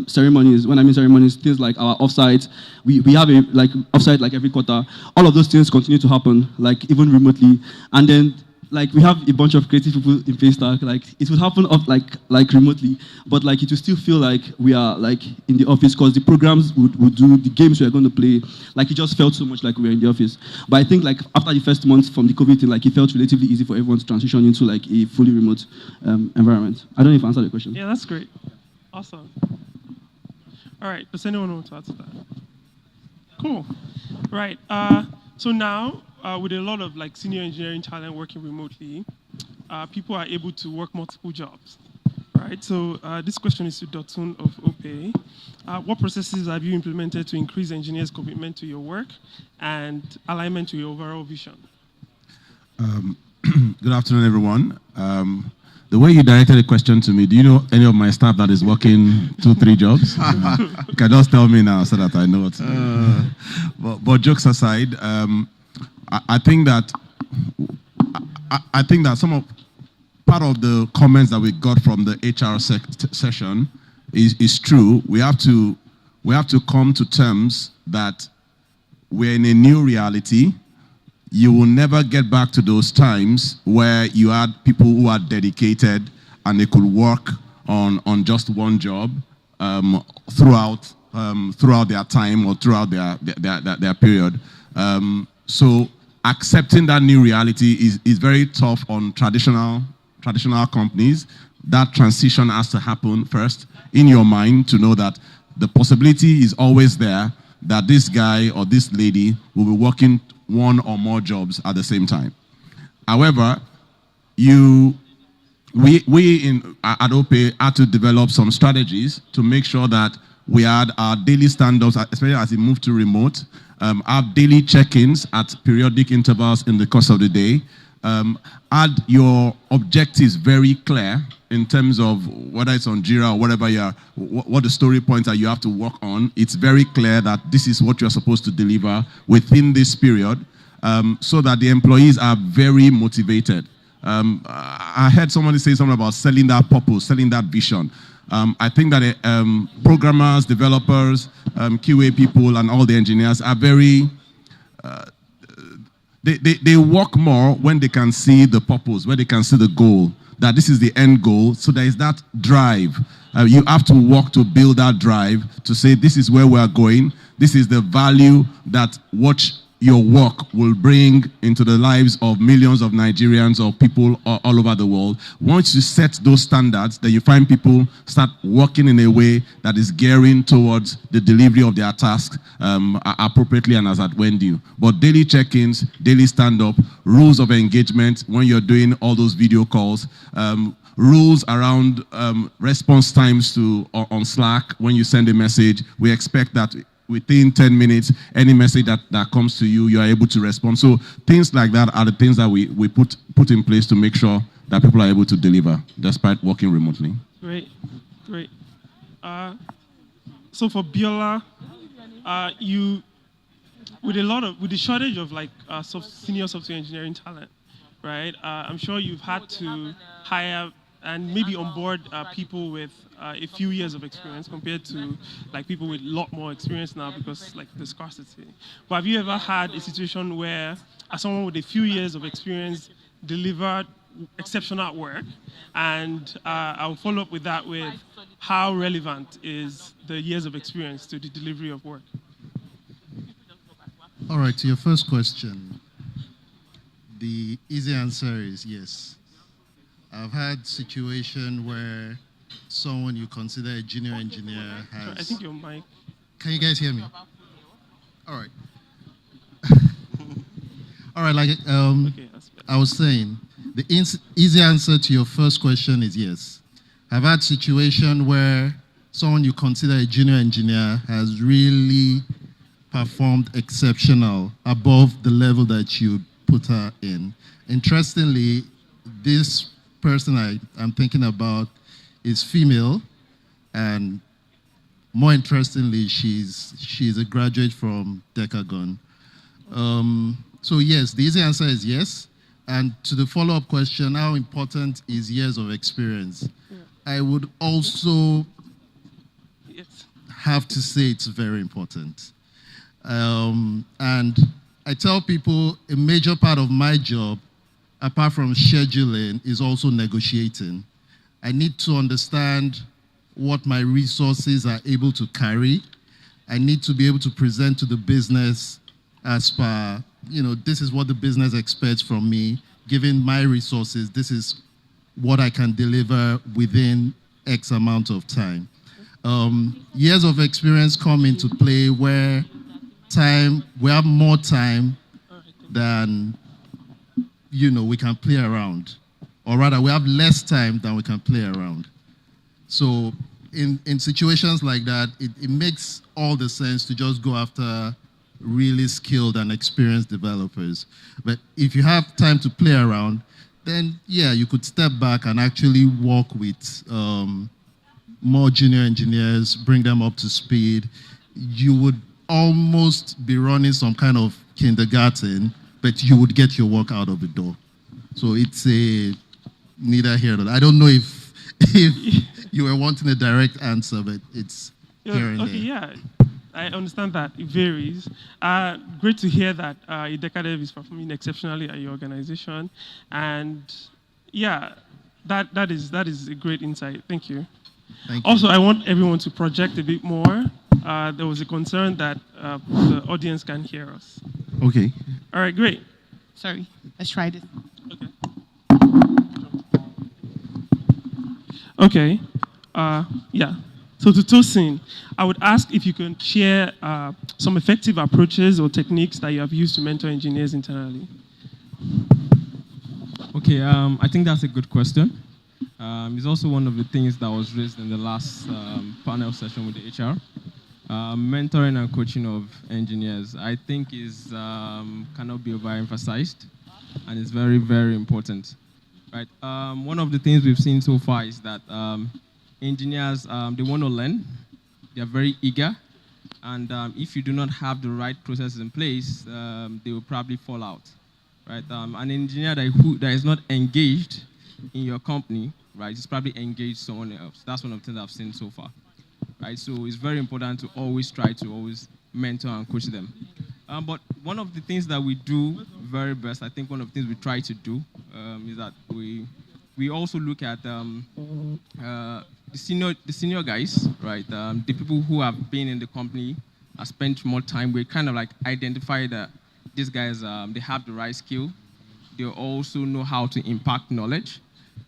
ceremonies, when I mean ceremonies, things like our offsite, we have a like offsite like every quarter. All of those things continue to happen, like even remotely. And then like we have a bunch of creative people in Paystack, like it would happen like remotely, but like it would still feel like we are like in the office because the programs would do, the games we are going to play, like it just felt so much like we were in the office. But I think like after the first month from the COVID thing, like it felt relatively easy for everyone to transition into like a fully remote environment. I don't know if I answered the question. Yeah, that's great. Awesome. All right, does anyone want to add to that? Cool. Right. So now, with a lot of like senior engineering talent working remotely, people are able to work multiple jobs, right? So this question is to Dotun of OPE. What processes have you implemented to increase engineers' commitment to your work and alignment to your overall vision? Good afternoon, everyone. The way you directed the question to me, do you know any of my staff that is working 2-3 jobs? You can just tell me now so that I know what. But jokes aside, I think that part of the comments that we got from the HR session is true. We have to come to terms that we're in a new reality. You will never get back to those times where you had people who are dedicated and they could work on just one job throughout their time or throughout their period. So accepting that new reality is very tough on traditional companies. That transition has to happen first in your mind to know that the possibility is always there that this guy or this lady will be working one or more jobs at the same time. However, we at OPE had to develop some strategies to make sure that we had our daily stand-ups, especially as we move to remote, have daily check-ins at periodic intervals in the course of the day, Add your objectives very clear in terms of whether it's on Jira or whatever what the story points are you have to work on. It's very clear that this is what you're supposed to deliver within this period, so that the employees are very motivated. I heard somebody say something about selling that purpose, selling that vision. I think that programmers, developers, QA people, and all the engineers are very... They work more when they can see the purpose, when they can see the goal, that this is the end goal. So there is that drive. You have to work to build that drive to say, this is where we are going. This is the value that your work will bring into the lives of millions of Nigerians or people all over the world. Once you set those standards, then you find people start working in a way that is gearing towards the delivery of their tasks appropriately and as at when due. But daily check-ins, daily stand-up, rules of engagement when you're doing all those video calls, rules around response times on Slack when you send a message. We expect that within 10 minutes, any message that comes to you, you are able to respond. So things like that are the things that we put in place to make sure that people are able to deliver despite working remotely. Great. So for Biola, with the shortage of senior software engineering talent, right? I'm sure you've had to hire and maybe onboard people with a few years of experience compared to people with a lot more experience now because the scarcity. But have you ever had a situation where someone with a few years of experience delivered exceptional work? And I'll follow up with that with how relevant is the years of experience to the delivery of work? All right, to your first question, the easy answer is yes. I've had situation where someone you consider a junior engineer has... I think your mic... Can you guys hear me? All right. All right, I was saying, the easy answer to your first question is yes. I've had situation where someone you consider a junior engineer has really performed exceptional above the level that you put her in. Interestingly, this person I'm thinking about is female, and more interestingly, she's a graduate from Decagon. So yes, the easy answer is yes. And to the follow-up question, how important is years of experience? Yeah. I would also have to say it's very important. And I tell people a major part of my job, apart from scheduling, is also negotiating. I need to understand what my resources are able to carry. I need to be able to present to the business as per, this is what the business expects from me. Given my resources, this is what I can deliver within X amount of time. Years of experience come into play where we have more time than we can play around, or rather we have less time than we can play around. So in situations like that, it makes all the sense to just go after really skilled and experienced developers. But if you have time to play around, then yeah, you could step back and actually work with more junior engineers, bring them up to speed. You would almost be running some kind of kindergarten, but you would get your work out of the door. So it's neither here nor there. I don't know if you were wanting a direct answer, but it's here and there. Yeah, I understand that. It varies. Great to hear that Decagon is performing exceptionally at your organization. And yeah, that is a great insight. Thank you. Thank you. Also, I want everyone to project a bit more. There was a concern that the audience can hear us. Okay. All right, great. Sorry, let's try this. Okay. Yeah. So to Tosin, I would ask if you can share some effective approaches or techniques that you have used to mentor engineers internally. Okay, I think that's a good question. It's also one of the things that was raised in the last panel session with the HR. Mentoring and coaching of engineers, I think, cannot be overemphasized. and it's very, very important. Right. One of the things we've seen so far is that engineers, they want to learn. They are very eager. And if you do not have the right processes in place, they will probably fall out. Right. An engineer that is not engaged in your company, right, is probably engaged someone else. That's one of the things I've seen so far. Right. So it's very important to always try to always mentor and coach them. But one of the things that we do very best, I think one of the things we try to do is that we also look at the senior guys, right? The people who have been in the company, have spent more time. We kind of like identify that these guys, they have the right skill. They also know how to impact knowledge,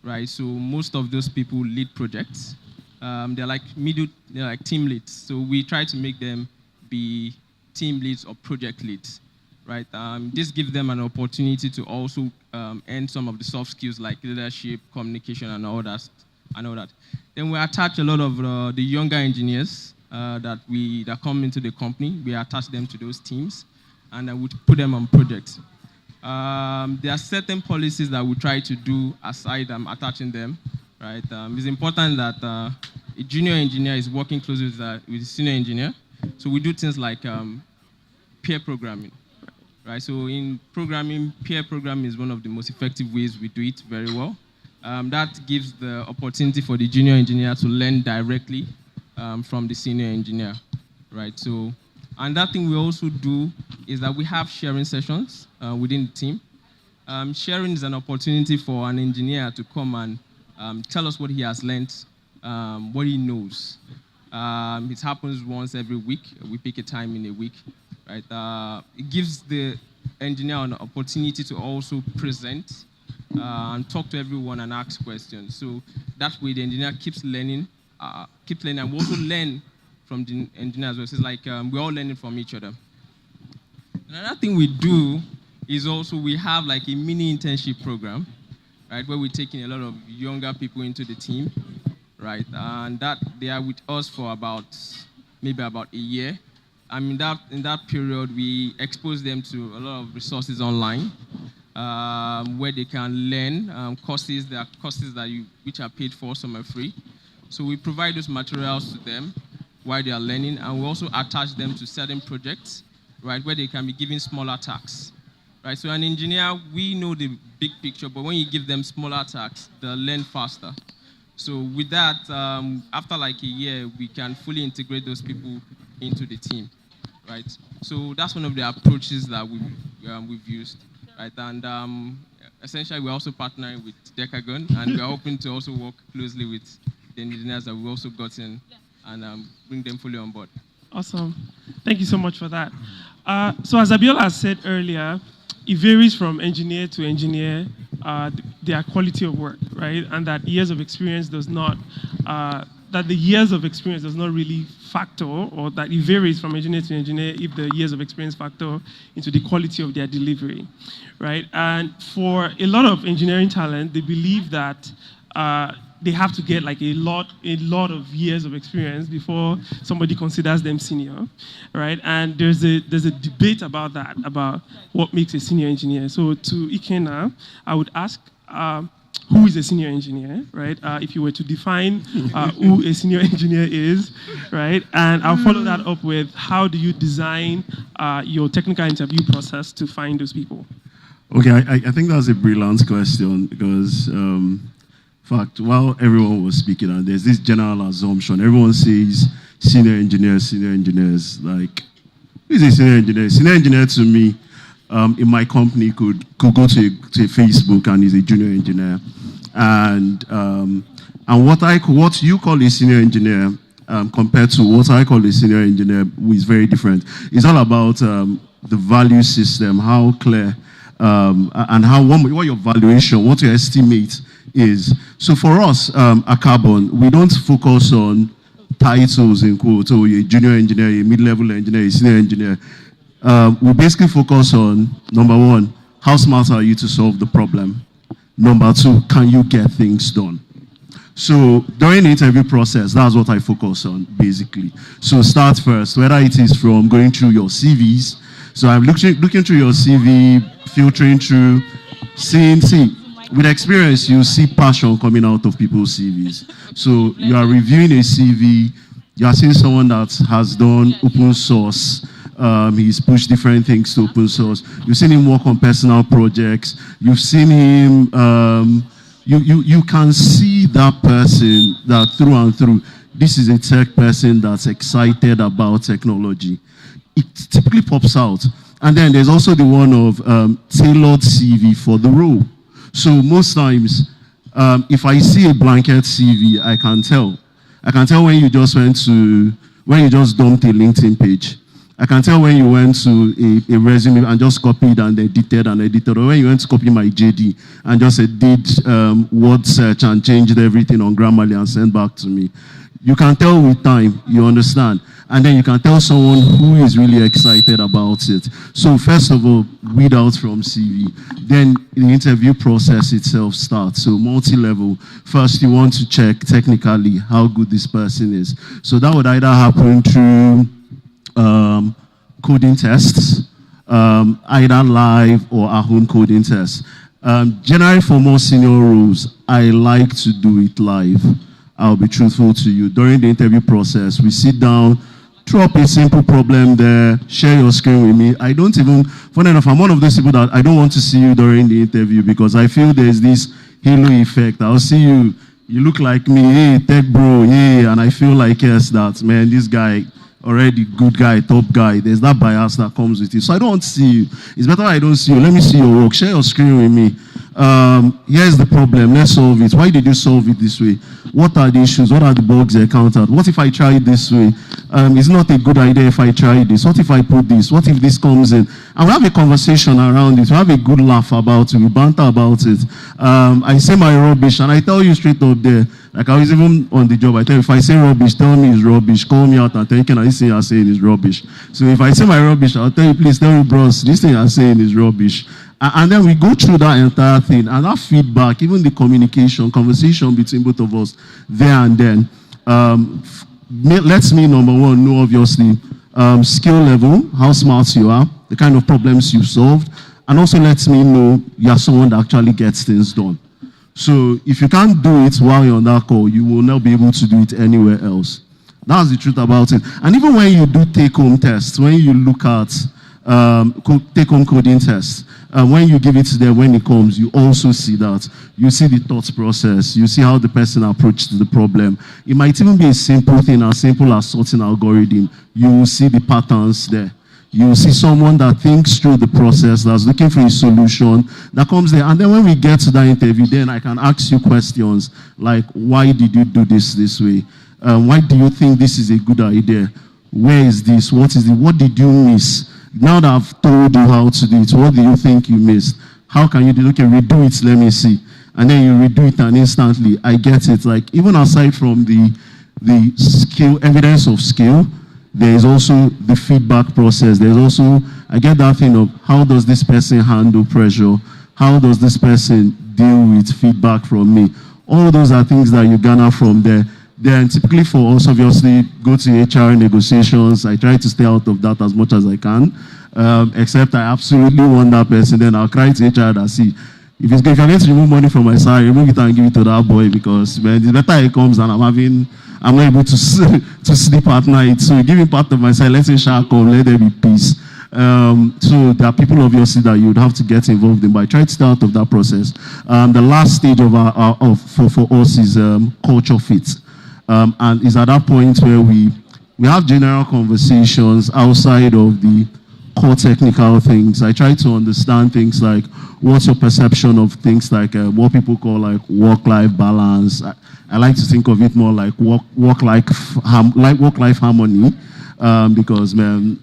right? So most of those people lead projects. They're like team leads. So we try to make them be team leads or project leads, right? This gives them an opportunity to also earn some of the soft skills like leadership, communication, and all that. Then we attach a lot of the younger engineers that come into the company. We attach them to those teams, and we put them on projects. There are certain policies that we try to do aside attaching them, right? It's important that a junior engineer is working closely with a senior engineer. So we do things like peer programming, right? So in programming, peer programming is one of the most effective ways we do it very well. That gives the opportunity for the junior engineer to learn directly from the senior engineer, right? So, and that thing we also do is that we have sharing sessions within the team. Sharing is an opportunity for an engineer to come and tell us what he has learned, what he knows. It happens once every week. We pick a time in a week, right? It gives the engineer an opportunity to also present and talk to everyone and ask questions. So that way the engineer keeps learning, and we also learn from the engineers. So it's like we're all learning from each other. Another thing we do is also we have like a mini internship program, right, where we're taking a lot of younger people into the team. Right, and that they are with us for maybe about a year. I mean, in that period, we expose them to a lot of resources online where they can learn courses. There are courses which are paid for, some are free. So we provide those materials to them while they are learning, and we also attach them to certain projects, right, where they can be given smaller tasks. Right, so an engineer, we know the big picture, but when you give them smaller tasks, they'll learn faster. So with that, after like a year, we can fully integrate those people into the team, right? So that's one of the approaches that we've used, right? And essentially, we're also partnering with Decagon, and we're hoping to also work closely with the engineers that we've also gotten and bring them fully on board. Awesome. Thank you so much for that. So as Abiola said earlier, it varies from engineer to engineer, their quality of work, right? And that years of experience does not, really factor, or that it varies from engineer to engineer if the years of experience factor into the quality of their delivery, right? And for a lot of engineering talent, they believe that they have to get like a lot of years of experience before somebody considers them senior, right? And there's a debate about that, about what makes a senior engineer. So to Ikenna, I would ask, who is a senior engineer, right? If you were to define who a senior engineer is, right? And I'll follow that up with, how do you design your technical interview process to find those people? Okay, I think that's a brilliant question, because in fact, while everyone was speaking, and there's this general assumption, everyone says senior engineers, like, who is a senior engineer? Senior engineer to me, in my company, could go to Facebook and is a junior engineer. And what you call a senior engineer compared to what I call a senior engineer is very different. It's all about the value system, how clear, and what your valuation, what your estimate is. So for us at Carbon, we don't focus on titles in quotes, or a junior engineer, a mid-level engineer, a senior engineer. We basically focus on, number one, how smart are you to solve the problem? Number two, can you get things done? So during the interview process, that's what I focus on, basically. So start first, whether it is from going through your CVs. So I'm looking through your CV, filtering through See, with experience, you see passion coming out of people's CVs. So you are reviewing a CV, you are seeing someone that has done open source. He's pushed different things to open source. You've seen him work on personal projects. You've seen him. You can see that person that through and through. This is a tech person that's excited about technology. It typically pops out. And then there's also the one of tailored CV for the role. So most times, if I see a blanket CV, I can tell. I can tell when you just dumped a LinkedIn page. I can tell when you went to a resume and just copied and edited, or when you went to copy my JD and just did word search and changed everything on Grammarly and sent back to me. You can tell with time, you understand. And then you can tell someone who is really excited about it. So first of all, weed out from CV. Then the interview process itself starts. So multi-level. First, you want to check technically how good this person is. So that would either happen through coding tests, either live or at-home coding tests. Generally, for more senior roles, I like to do it live. I'll be truthful to you. During the interview process, we sit down, throw up a simple problem there, share your screen with me. I don't even, funny enough, I'm one of those people that I don't want to see you during the interview because I feel there's this halo effect. I'll see you, you look like me, hey, tech bro, hey, and I feel like, yes, that, man, this guy, already good guy, top guy. There's that bias that comes with it. So I don't want to see you. It's better I don't see you. Let me see your work. Share your screen with me. Here's the problem. Let's solve it. Why did you solve it this way? What are the issues? What are the bugs you encountered? What if I try it this way? It's not a good idea if I try this. What if I put this? What if this comes in? And we have a conversation around it. We have a good laugh about it. We banter about it. I say my rubbish and I tell you straight up there, like I was even on the job, I tell you, if I say rubbish, tell me it's rubbish. Call me out and tell you, can I say you're saying is rubbish? So if I say my rubbish, I'll tell you, please tell me, bros, this thing you're saying is rubbish. And then we go through that entire thing and that feedback, even the conversation between both of us there and then, lets me, number one, know obviously skill level, how smart you are, the kind of problems you've solved, and also lets me know you're someone that actually gets things done. So if you can't do it while you're on that call, you will not be able to do it anywhere else. That's the truth about it. And even when you do take-home tests, when you look at take-home coding tests, when you give it to them, when it comes, you also see that. You see the thought process. You see how the person approached the problem. It might even be a simple thing, as simple as sorting algorithm. You will see the patterns there. You see someone that thinks through the process, that's looking for a solution, that comes there. And then when we get to that interview, then I can ask you questions like, why did you do this way? Why do you think this is a good idea? Where is this? What is it? What did you miss? Now that I've told you how to do it, what do you think you missed? How can you do it? Okay, redo it, let me see. And then you redo it and instantly, I get it. Like, even aside from the skill, evidence of skill, there is also the feedback process. There's also, I get that thing of how does this person handle pressure? How does this person deal with feedback from me? All those are things that you garner from there. Then typically for us, obviously, go to HR negotiations. I try to stay out of that as much as I can. Except I absolutely want that person. Then I'll cry to HR that, see, if you're going to remove money from my salary, remove it and give it to that boy because, man, the better it comes and I'm not able to sleep at night. So giving part of my salary, let's say shall come, let there be peace. So there are people obviously that you would have to get involved in, but I try to stay out of that process. The last stage for us is culture fit. And it's at that point where we have general conversations outside of the core technical things. I try to understand things like what's your perception of things like what people call like work-life balance. I like to think of it more like work-life harmony, because man,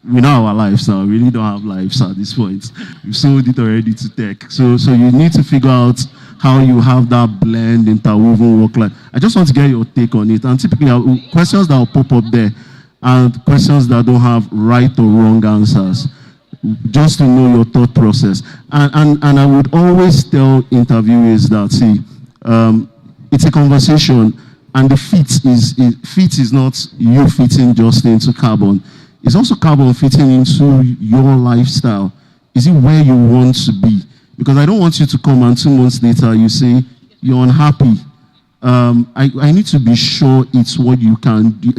we know our lives now. We really don't have lives at this point. We've sold it already to tech. So you need to figure out how you have that blend, interwoven work life. I just want to get your take on it. And typically, questions that will pop up there and questions that don't have right or wrong answers, just to know your thought process. And I would always tell interviewees that, see, it's a conversation, and the fit is not you fitting just into carbon. It's also carbon fitting into your lifestyle. Is it where you want to be? Because I don't want you to come and 2 months later you say you're unhappy. I need to be sure it's what you can do,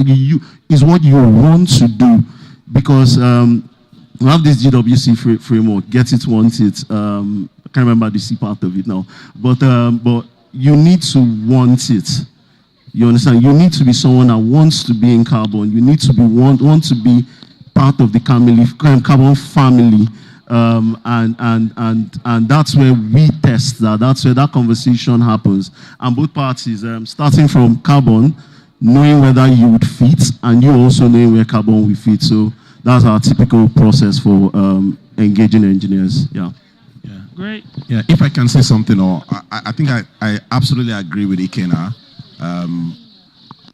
is what you want to do. Because we have this GWC framework, get it, want it. I can't remember the C part of it now. But you need to want it. You understand? You need to be someone that wants to be in carbon. You need to be want to be part of the carbon family. And that's where we test that. That's where that conversation happens. And both parties, starting from carbon, knowing whether you would fit, and you also knowing where carbon will fit. So that's our typical process for engaging engineers. Yeah. Great. Yeah, if I can say something, or I think I absolutely agree with Ikena.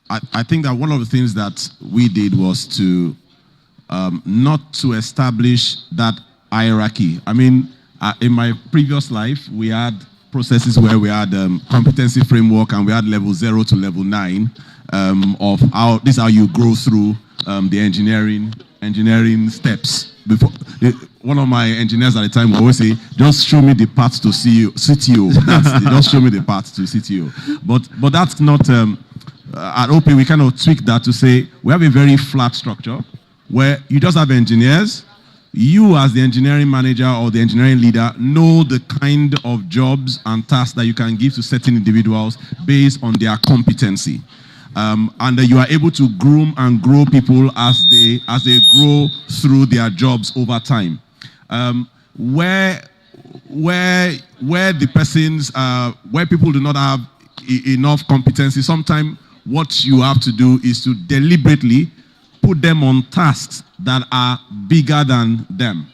I think that one of the things that we did was to not to establish that hierarchy. I mean, in my previous life, we had processes where we had competency framework, and we had level 0 to level 9 of how this is how you grow through the engineering steps. Before one of my engineers at the time would always say, "Just show me the path to CTO." Just show me the path to CTO. But that's not. At OP, we kind of tweak that to say we have a very flat structure where you just have engineers. You, as the engineering manager or the engineering leader, know the kind of jobs and tasks that you can give to certain individuals based on their competency. And that you are able to groom and grow people as they grow through their jobs over time. Where the persons, where people do not have enough competency, sometimes what you have to do is to deliberately put them on tasks that are bigger than them.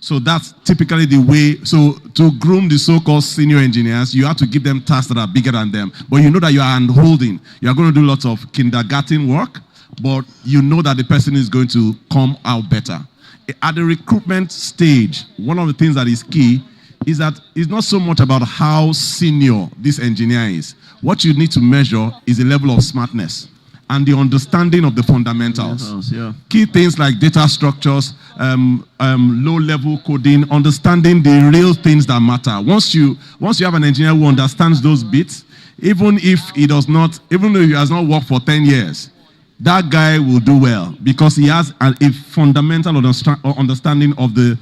So that's typically the way. So to groom the so-called senior engineers, you have to give them tasks that are bigger than them. But you know that you are hand-holding. You are going to do lots of kindergarten work, but you know that the person is going to come out better. At the recruitment stage, one of the things that is key is that it's not so much about how senior this engineer is. What you need to measure is the level of smartness and the understanding of the fundamentals. Yeah. Key things like data structures, low-level coding, understanding the real things that matter. Once you have an engineer who understands those bits, even though he has not worked for 10 years, that guy will do well because he has a fundamental understanding of the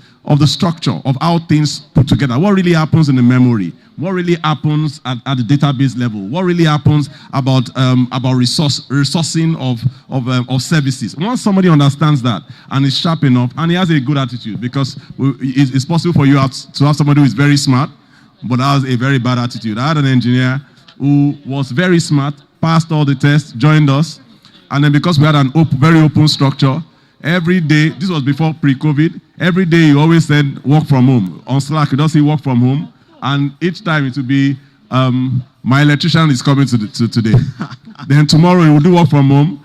structure of how things put together. What really happens in the memory? What really happens at the database level? What really happens about resourcing of services? Once somebody understands that and is sharp enough and he has a good attitude, because it's possible for you to have somebody who is very smart but has a very bad attitude. I had an engineer who was very smart, passed all the tests, joined us. And then because we had an very open structure, every day, this was before pre-COVID, every day he always said, work from home. On Slack, you don't see work from home. And each time it would be, my electrician is coming today. Then tomorrow he will do work from home.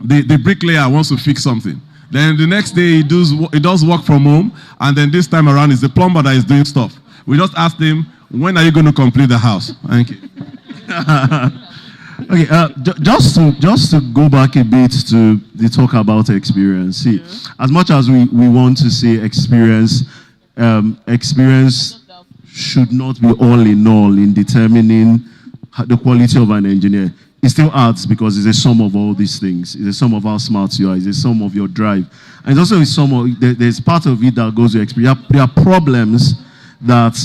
The bricklayer wants to fix something. Then the next day he does work from home. And then this time around it's the plumber that is doing stuff. We just asked him, when are you going to complete the house? Thank you. Okay, just to go back a bit to the talk about experience. See, as much as we want to say experience should not be all in all in determining the quality of an engineer. It still adds because it's a sum of all these things. It's a sum of how smart you are. It's a sum of your drive. And it's also a sum of, there's part of it that goes to experience. There are problems that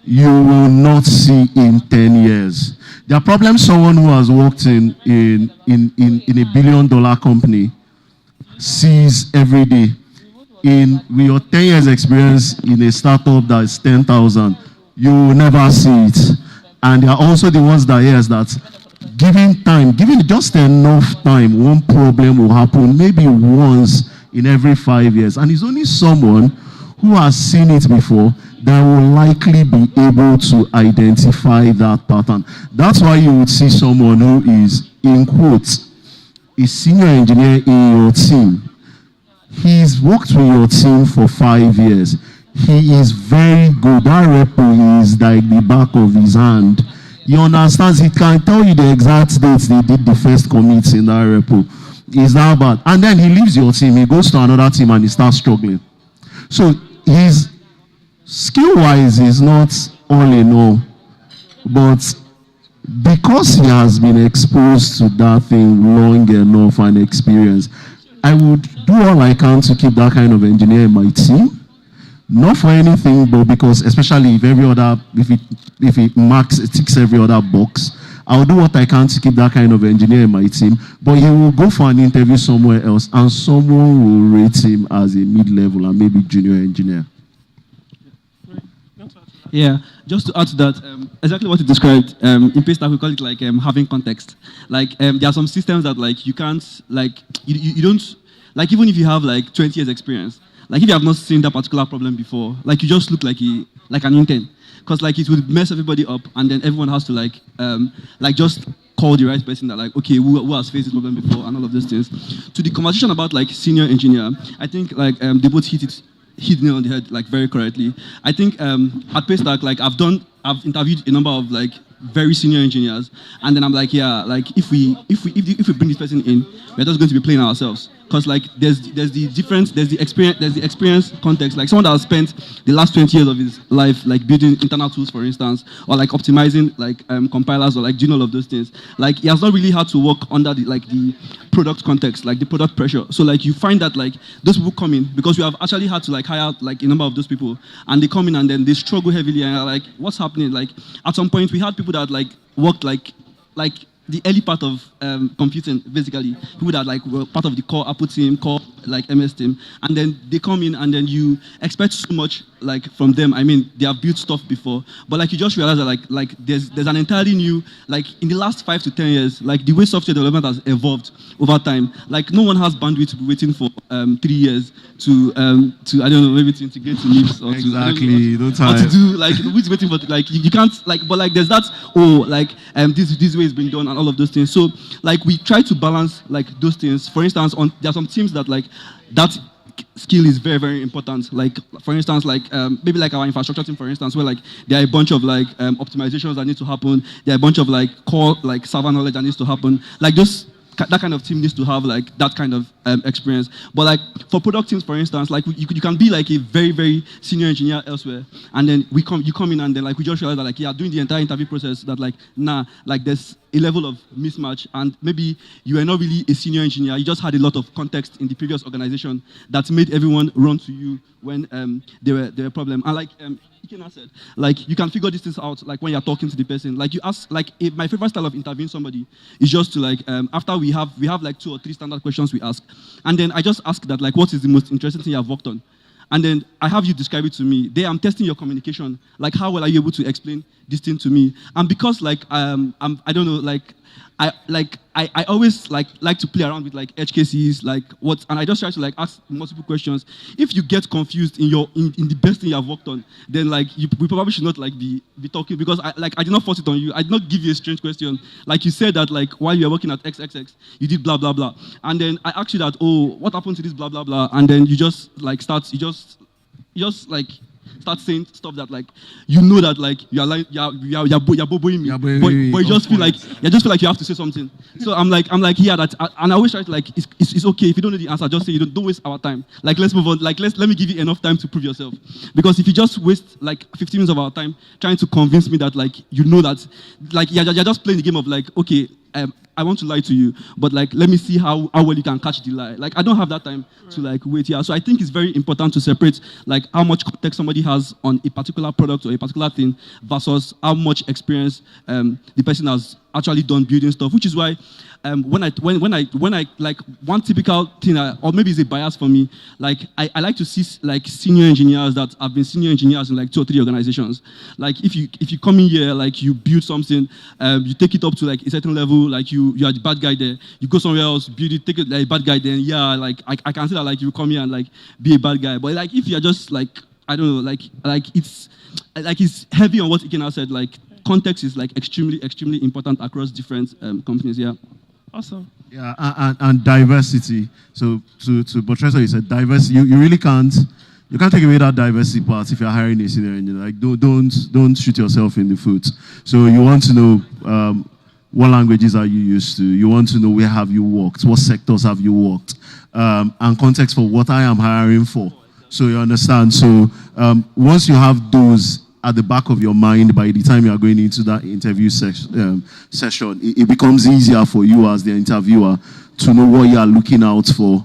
you will not see in 10 years. There are problems someone who has worked in a billion-dollar company sees every day. With your 10 years experience in a startup that is 10,000, you will never see it. And there are also the ones that giving just enough time, one problem will happen maybe once in every 5 years. And it's only someone who has seen it before that will likely be able to identify that pattern. That's why you would see someone who is, in quotes, a senior engineer in your team. He's worked with your team for 5 years. He is very good. That repo is like the back of his hand. He understands. He can tell you the exact dates they did the first commits in that repo. It's that bad. And then he leaves your team. He goes to another team and he starts struggling. So skill-wise is not all in all, but because he has been exposed to that thing long enough and experience, I would do all I can to keep that kind of engineer in my team. Not for anything, but because especially if it ticks every other box, I'll do what I can to keep that kind of engineer in my team. But he will go for an interview somewhere else, and someone will rate him as a mid-level and maybe junior engineer. Yeah, just to add to that, exactly what you described. In Paystack, we call it like having context. Like there are some systems that like you can't like you don't like, even if you have like 20 years experience. Like if you have not seen that particular problem before, like you just look like an intern, because like it would mess everybody up, and then everyone has to like just call the right person that like, okay, who has faced this problem before, and all of those things. To the conversation about like senior engineer, I think like they both hit it on the head like very correctly. I think at Paystack, like I've interviewed a number of like very senior engineers, and then I'm like, yeah, like if we bring this person in, we're just going to be playing ourselves. Because like there's the difference, there's the experience context. Like someone that has spent the last 20 years of his life like building internal tools, for instance, or like optimizing like compilers, or like doing all of those things. Like he has not really had to work under the product context, like the product pressure. So like you find that like those people come in, because we have actually had to like hire like a number of those people, and they come in and then they struggle heavily, and are like, what's happening? Like at some point we had people that like worked like the early part of computing, basically, people that like were part of the core Apple team, core like MS team, and then they come in and then you expect so much like from them. I mean, they have built stuff before, but like you just realize that like there's an entirely new, like in the last 5 to 10 years, like the way software development has evolved over time. Like no one has bandwidth to be waiting for 3 years to I don't know, maybe to integrate to Nips or exactly, or to do like who's waiting for like you can't like, but like there's that this way is being done and all of those things. So like we try to balance like those things. For instance, there are some teams that like that skill is very, very important. Like for instance, like maybe like our infrastructure team, for instance, where like there are a bunch of like optimizations that need to happen. There are a bunch of like core like server knowledge that needs to happen. Like that kind of team needs to have like that kind of experience. But like for product teams, for instance, like you can be like a very, very senior engineer elsewhere, and then you come in and then like we just realize that like, yeah, doing the entire interview process, that like like there's a level of mismatch, and maybe you are not really a senior engineer. You just had a lot of context in the previous organization that made everyone run to you when there were a problem. And like Ikena said, like you can figure these things out like when you're talking to the person. Like you ask, like my favorite style of interviewing somebody is just to like after we have like 2 or 3 standard questions we ask, and then I just ask that like, what is the most interesting thing you have worked on? And then I have you describe it to me. There I'm testing your communication. Like how well are you able to explain this thing to me? And because like I don't know, like I always like to play around with like edge cases, like what, and I just try to like ask multiple questions. If you get confused in the best thing you have worked on, then like we probably should not like be talking, because I did not force it on you. I did not give you a strange question. Like you said that like while you were working at XXX, you did blah blah blah, and then I asked you that, oh, what happened to this blah blah blah, and then you just like start saying stuff that like you know that like you're boboing me, but you just feel like you have to say something. So I'm like yeah, that, and I always try to like it's okay if you don't know the answer, just say you don't waste our time. Like let's move on. Like let me give you enough time to prove yourself, because if you just waste like 15 minutes of our time trying to convince me that like you know that like you're just playing the game of like, okay, I want to lie to you, but like let me see how well you can catch the lie. Like I don't have that time to like wait here. So I think it's very important to separate like how much context somebody has on a particular product or a particular thing versus how much experience the person has actually done building stuff. Which is why when I like one typical thing, or maybe it's a bias for me, like I like to see like senior engineers that have been senior engineers in like 2 or 3 organizations. Like if you come in here, like you build something, you take it up to like a certain level, like you are the bad guy there. You go somewhere else, build it, take it like a bad guy there. And yeah, like I can see that like you come here and like be a bad guy. But like if you're just like, I don't know, like it's heavy on what Ikena said. Like context is like extremely important across different companies. Yeah. Awesome. Yeah, and diversity. So to buttress what you said, diversity. You really can't take away that diversity part if you're hiring a senior engineer. Like don't shoot yourself in the foot. So you want to know what languages are you used to. You want to know where have you worked, what sectors have you worked, and context for what I am hiring for. So you understand. So once you have those at the back of your mind, by the time you are going into that interview session, it becomes easier for you as the interviewer to know what you are looking out for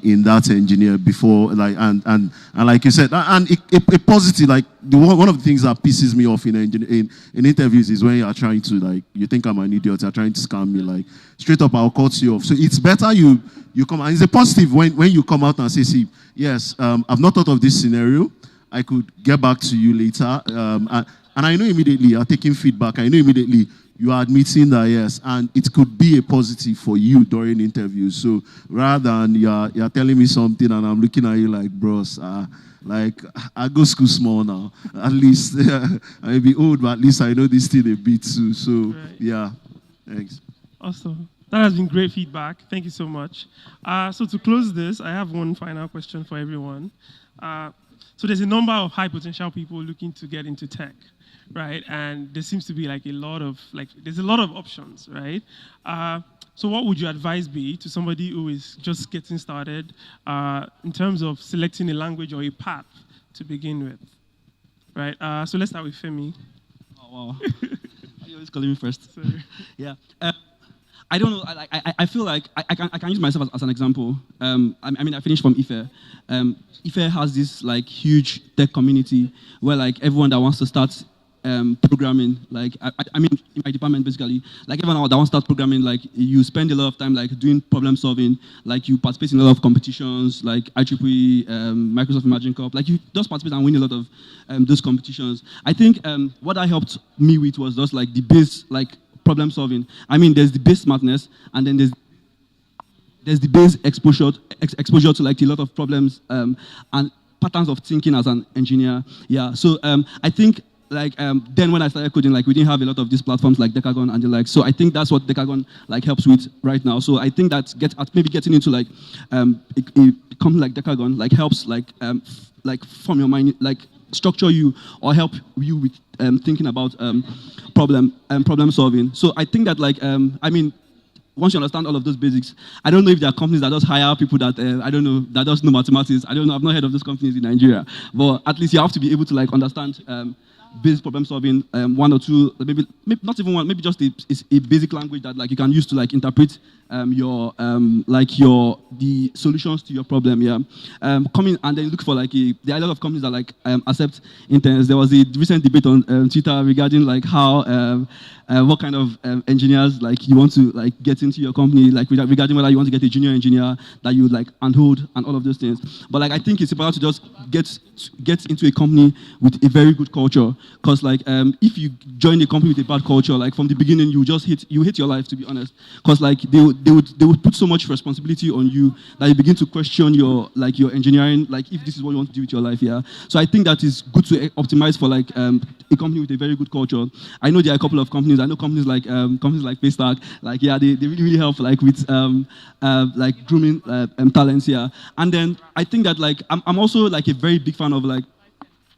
in that engineer before, like, and like you said, and a positive, like one of the things that pisses me off in interviews is when you are trying to, like, you think I'm an idiot, you're trying to scam me, like straight up I'll cut you off. So it's better you come, and it's a positive when you come out and say, see, yes, I've not thought of this scenario, I could get back to you later, and I know immediately you're taking feedback, I know immediately you are admitting that, yes, and it could be a positive for you during interviews. So rather than you're telling me something and I'm looking at you like, bros, like, I go school small now. At least I may be old, but at least I know this thing a bit too. So right. Yeah, thanks. Awesome. That has been great feedback. Thank you so much. So to close this, I have one final question for everyone. So there's a number of high potential people looking to get into tech, right? And there seems to be like there's a lot of options, right? So what would your advice be to somebody who is just getting started in terms of selecting a language or a path to begin with, right? So let's start with Femi. Oh, wow. You always calling me first. Sorry. Yeah. I don't know. I feel like I can use myself as an example. I mean, I finished from IFE. IFE has this like huge tech community where like everyone that wants to start programming, like I mean, in my department basically, like everyone that wants to start programming, like you spend a lot of time like doing problem solving, like you participate in a lot of competitions, like IEEE, Microsoft Imagine Cup, like you just participate and win a lot of those competitions. I think what that helped me with was just like the base, like problem solving. I mean, there's the base smartness, and then there's the base exposure to like a lot of problems and patterns of thinking as an engineer. Yeah. So I think like then when I started coding, like we didn't have a lot of these platforms like Decagon and the like. So I think that's what Decagon like helps with right now. So I think that maybe getting into like a company like Decagon like helps like form your mind, like structure you or help you with thinking about problem solving. So I think that like I mean, once you understand all of those basics, I don't know if there are companies that just hire people that I don't know, that just know mathematics. I don't know. I've not heard of those companies in Nigeria. But at least you have to be able to like understand basic problem solving, one or two, maybe not even one, maybe just a basic language that like you can use to like interpret the solutions to your problem. Yeah, coming and then look for like there are a lot of companies that like accept interns. There was a recent debate on Twitter regarding like how what kind of engineers like you want to like get into your company, like regarding whether you want to get a junior engineer that you like handhold and all of those things. But like I think it's important to just get into a company with a very good culture, because like if you join a company with a bad culture, like from the beginning you just hate your life, to be honest, because like they would put so much responsibility on you that you begin to question your engineering, like if this is what you want to do with your life. Yeah, so I think that is good to optimize for like a company with a very good culture. I know there are a couple of companies. I know companies like Paystack, like yeah, they really help like with like grooming talents. Yeah, and then I think that like I'm also like a very big fan of like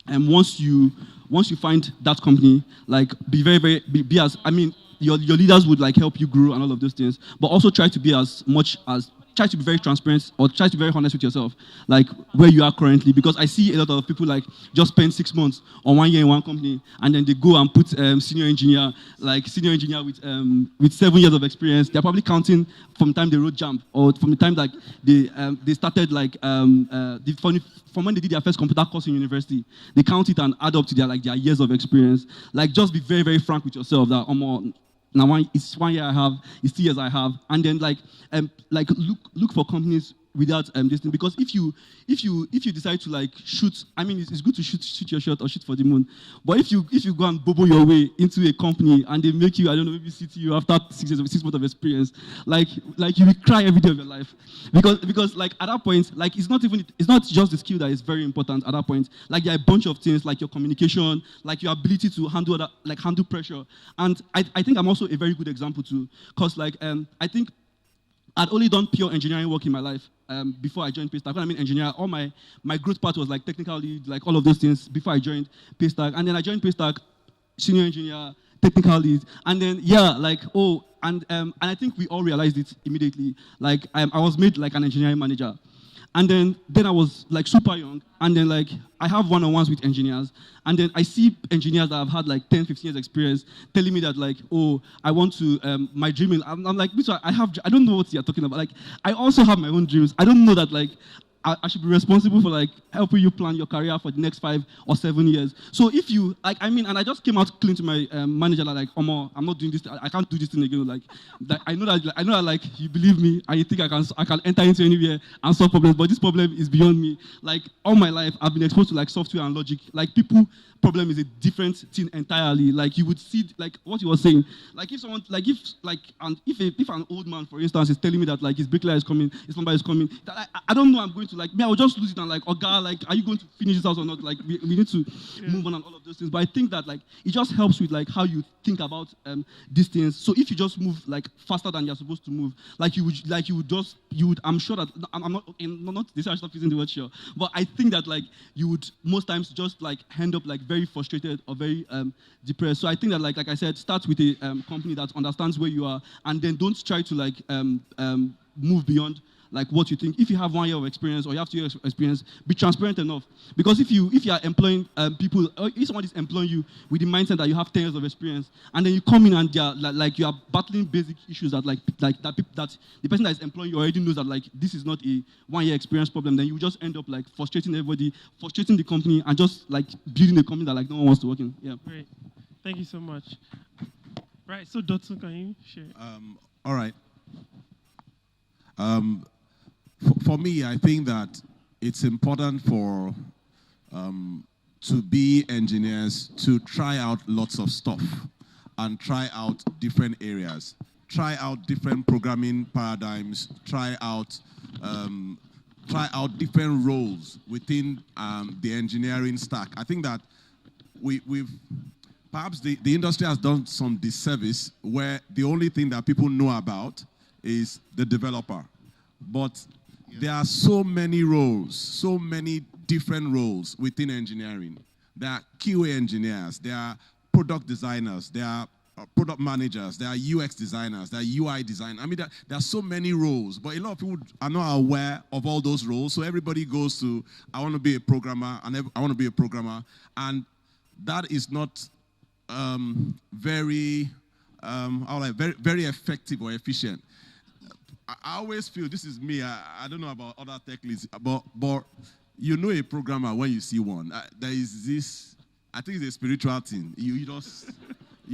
once you find that company, like be as, I mean, your leaders would like help you grow and all of those things, but also try to be try to be very transparent or try to be very honest with yourself, like where you are currently, because I see a lot of people like just spend 6 months or 1 year in one company and then they go and put senior engineer with 7 years of experience. They're probably counting from the time they wrote Jump or from the time like they started like from when they did their first computer course in university. They count it and add up to their years of experience. Like just be very, very frank with yourself that now it's 1 year I have, it's 2 years I have, and then like look for companies without this thing, because if you decide to like shoot, I mean it's good to shoot your shot or shoot for the moon, but if you go and bubble your way into a company and they make you, I don't know, maybe sit you after 6 months of experience, like you will cry every day of your life, because like at that point, like it's not just the skill that is very important at that point. Like there are a bunch of things like your communication, like your ability to handle pressure, and I think I'm also a very good example too, because like I think I'd only done pure engineering work in my life before I joined Paystack. When I mean engineer, all my growth part was like technical lead, like all of those things before I joined Paystack. And then I joined Paystack, senior engineer, technical lead, and then and I think we all realized it immediately. Like I was made like an engineering manager, And then I was like super young, and then like I have one-on-ones with engineers, and then I see engineers that have had like 10, 15 years experience telling me that like, oh, I want to, my dreaming. I'm like, I don't know what you're talking about. Like, I also have my own dreams. I don't know that like, I should be responsible for like helping you plan your career for the next 5 or 7 years. So if you like, and I just came out clean to my manager like, Omo, I'm not doing this. I can't do this thing again. Like I know that like you believe me and you think I can enter into anywhere and solve problems, but this problem is beyond me. Like all my life, I've been exposed to like software and logic. Like people problem is a different thing entirely. Like you would see like what you were saying. Like if someone if an old man, for instance, is telling me that like his bricklayer is coming, his plumber is coming, that I don't know I'm going to like, I will just lose it and like, oh God, like, are you going to finish this house or not? Like, we need to move on and all of those things. But I think that like, it just helps with like how you think about these things. So if you just move like faster than you're supposed to move, I'm sure that, I'm not this I stop using the word sure, but I think that like, you would most times just like end up like very frustrated or very depressed. So I think that like I said, start with a company that understands where you are, and then don't try to like move beyond like what you think. If you have 1 year of experience or you have 2 years of experience, be transparent enough. Because if you are employing people, or if someone is employing you with the mindset that you have 10 years of experience, and then you come in and like you are battling basic issues that that the person that is employing you already knows that like this is not a 1 year experience problem, then you just end up like frustrating everybody, frustrating the company, and just like building a company that like no one wants to work in. Yeah. Great. Thank you so much. Right. So Dotun, can you share? All right. For me, I think that it's important for to be engineers to try out lots of stuff and try out different areas, try out different programming paradigms, try out different roles within the engineering stack. I think that we've perhaps the industry has done some disservice where the only thing that people know about is the developer, but there are so many roles, so many different roles within engineering. There are QA engineers, there are product designers, there are product managers, there are UX designers, there are UI designers. I mean, there are so many roles, but a lot of people are not aware of all those roles. So everybody goes to, I want to be a programmer, and I want to be a programmer, and that is not very effective or efficient. I always feel, this is me, I don't know about other tech leads, but you know a programmer when you see one. There is this, I think it's a spiritual thing. You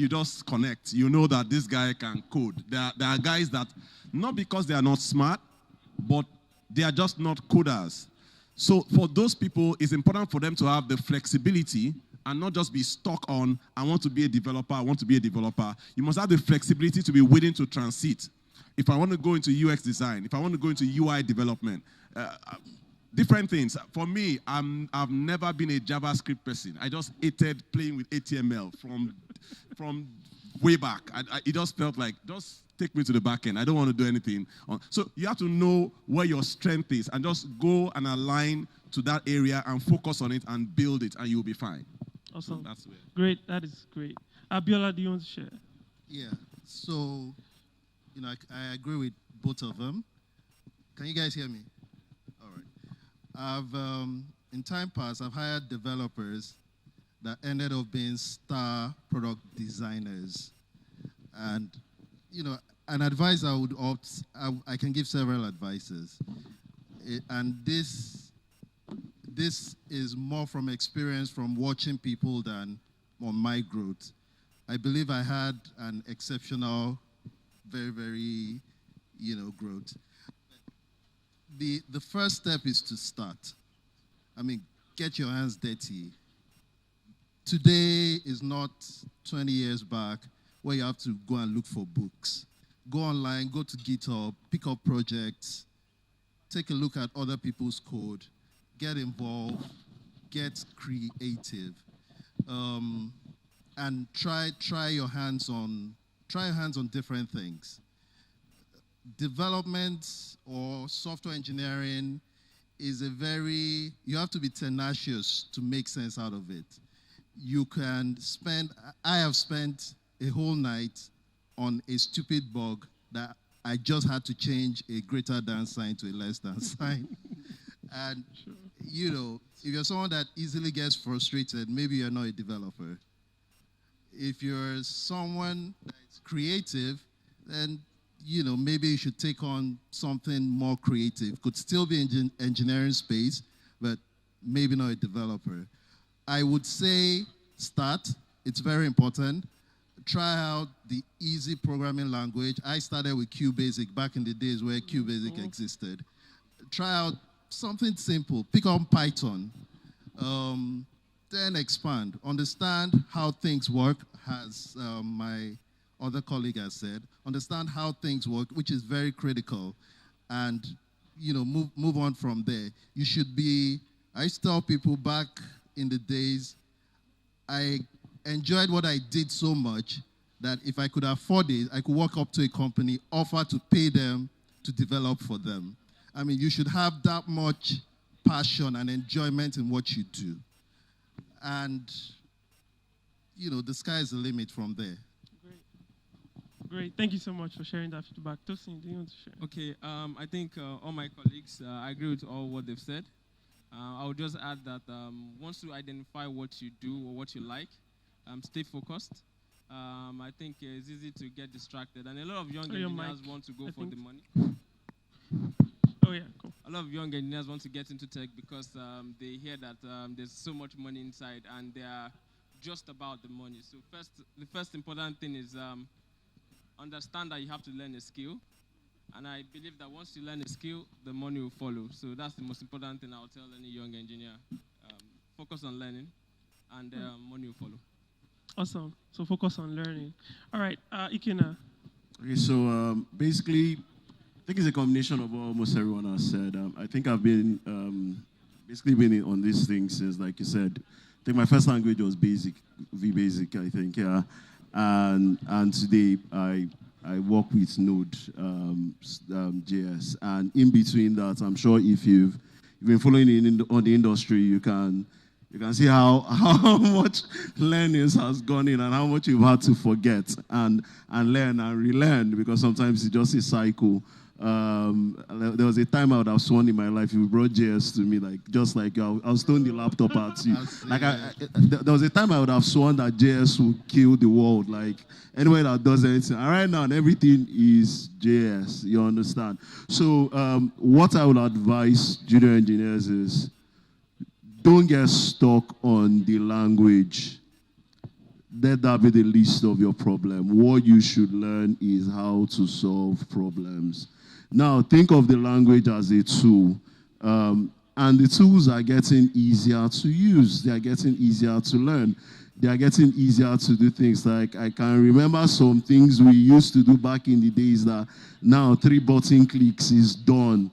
just connect. You know that this guy can code. There are guys that, not because they are not smart, but they are just not coders. So for those people, it's important for them to have the flexibility and not just be stuck on, I want to be a developer, I want to be a developer. You must have the flexibility to be willing to transit. If I want to go into UX design, if I want to go into UI development, different things. For me, I've never been a JavaScript person. I just hated playing with HTML from way back. It just felt like, just take me to the back end. I don't want to do anything. So you have to know where your strength is and just go and align to that area and focus on it and build it, and you'll be fine. Awesome. So that's where. Great. That is great. Abiola, do you want to share? Yeah. So, you know, I agree with both of them. Can you guys hear me? All right. In time past, I've hired developers that ended up being star product designers. And, you know, an advice I would opt, I can give several advices. And this is more from experience from watching people than on my growth. I believe I had an exceptional, very, very, growth. The first step is to start. I mean, get your hands dirty. Today is not 20 years back where you have to go and look for books. Go online, go to GitHub, pick up projects, take a look at other people's code, get involved, get creative, and try your hands on different things. Development or software engineering is you have to be tenacious to make sense out of it. I have spent a whole night on a stupid bug that I just had to change a greater than sign to a less than sign. And, you know, if you're someone that easily gets frustrated, maybe you're not a developer. If you're someone that's creative, then, you know, maybe you should take on something more creative. Could still be in engineering space, but maybe not a developer. I would say start. It's very important. Try out the easy programming language. I started with QBasic back in the days where QBasic existed. Try out something simple. Pick up Python. Then expand. Understand how things work, as my other colleague has said. Understand how things work, which is very critical. And, you know, move on from there. You should be, I used to tell people back in the days, I enjoyed what I did so much that if I could afford it, I could walk up to a company, offer to pay them to develop for them. I mean, you should have that much passion and enjoyment in what you do. And, you know, the sky is the limit from there. Great. Thank you so much for sharing that feedback. Tosin, do you want to share? Okay. I think all my colleagues, I agree with all what they've said. I would just add that once you identify what you do or what you like, stay focused. I think it's easy to get distracted. And a lot of young engineers want to go for the money. Oh, yeah, cool. A lot of young engineers want to get into tech because they hear that there's so much money inside and they are just about the money. So the first important thing is understand that you have to learn a skill. And I believe that once you learn a skill, the money will follow. So that's the most important thing I'll tell any young engineer. Focus on learning and money will follow. Awesome. So focus on learning. All right, Ikena. Okay, so basically, I think it's a combination of what almost everyone has said. I think I've been basically been on this thing since, like you said, I think my first language was VBasic, I think, yeah. And today I work with Node, JS. And in between that, I'm sure if you've been following on the industry, you can see how much learning has gone in and how much you've had to forget and learn and relearn, because sometimes it's just a cycle. There was a time I would have sworn in my life if you brought JS to me, I was throwing the laptop at you. There was a time I would have sworn that JS would kill the world, like anywhere that does anything. And right now, everything is JS, you understand? So what I would advise junior engineers is don't get stuck on the language. Let that be the least of your problem. What you should learn is how to solve problems. Now, think of the language as a tool. And the tools are getting easier to use. They are getting easier to learn. They are getting easier to do things. Like, I can remember some things we used to do back in the days that now 3 button clicks is done.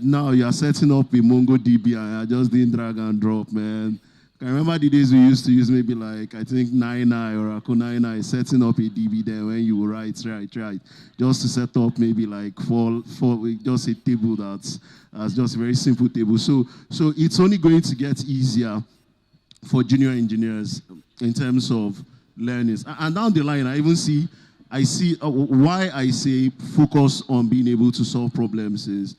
Now you're setting up a MongoDB and I just didn't drag and drop, man. I remember the days we used to use maybe like, I think 99 or Ako 99, setting up a DB there when you write, just to set up maybe like for just a table that's just a very simple table. So it's only going to get easier for junior engineers in terms of learning. And down the line, I see why I say focus on being able to solve problems is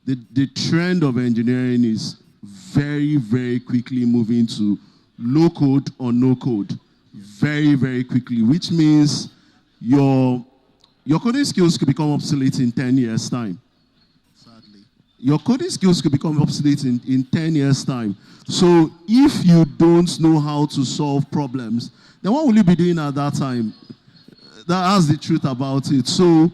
the trend of engineering is very, very quickly moving to low code or no code. Very, very quickly, which means your coding skills could become obsolete in 10 years' time. Sadly. Your coding skills could become obsolete in 10 years' time. So if you don't know how to solve problems, then what will you be doing at that time? That's the truth about it. So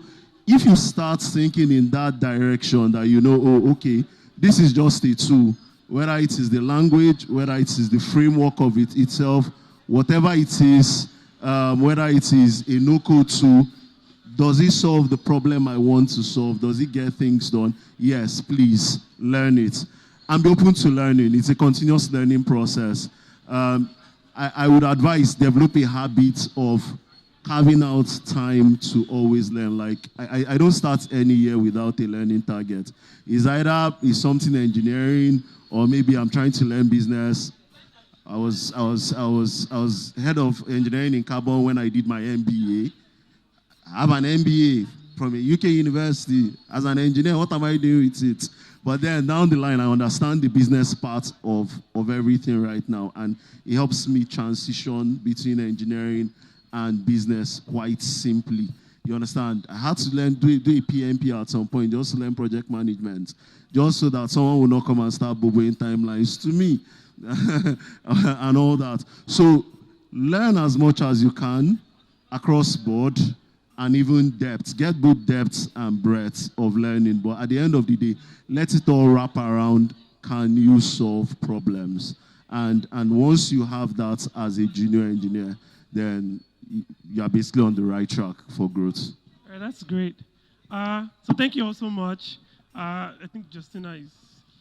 if you start thinking in that direction that oh, okay, this is just a tool, whether it is the language, whether it is the framework of it itself, whatever it is, whether it is a no-code tool, does it solve the problem I want to solve? Does it get things done? Yes, please, learn it. And be open to learning. It's a continuous learning process. I would advise develop a habit of carving out time to always learn. Like, I don't start any year without a learning target. It's either something engineering, or maybe I'm trying to learn business. I was head of engineering in Carbon when I did my MBA. I have an MBA. from a UK university as an engineer. What am I doing with it? But then down the line, I understand the business part of everything right now, and it helps me transition between engineering and business quite simply. You understand? I had to learn, do a PMP at some point, just to learn project management, just so that someone will not come and start boboing timelines to me and all that. So learn as much as you can across board, and even depth. Get both depth and breadth of learning. But at the end of the day, let it all wrap around, can you solve problems? And once you have that as a junior engineer, then you are basically on the right track for growth. All right, that's great. So thank you all so much. I think Justina is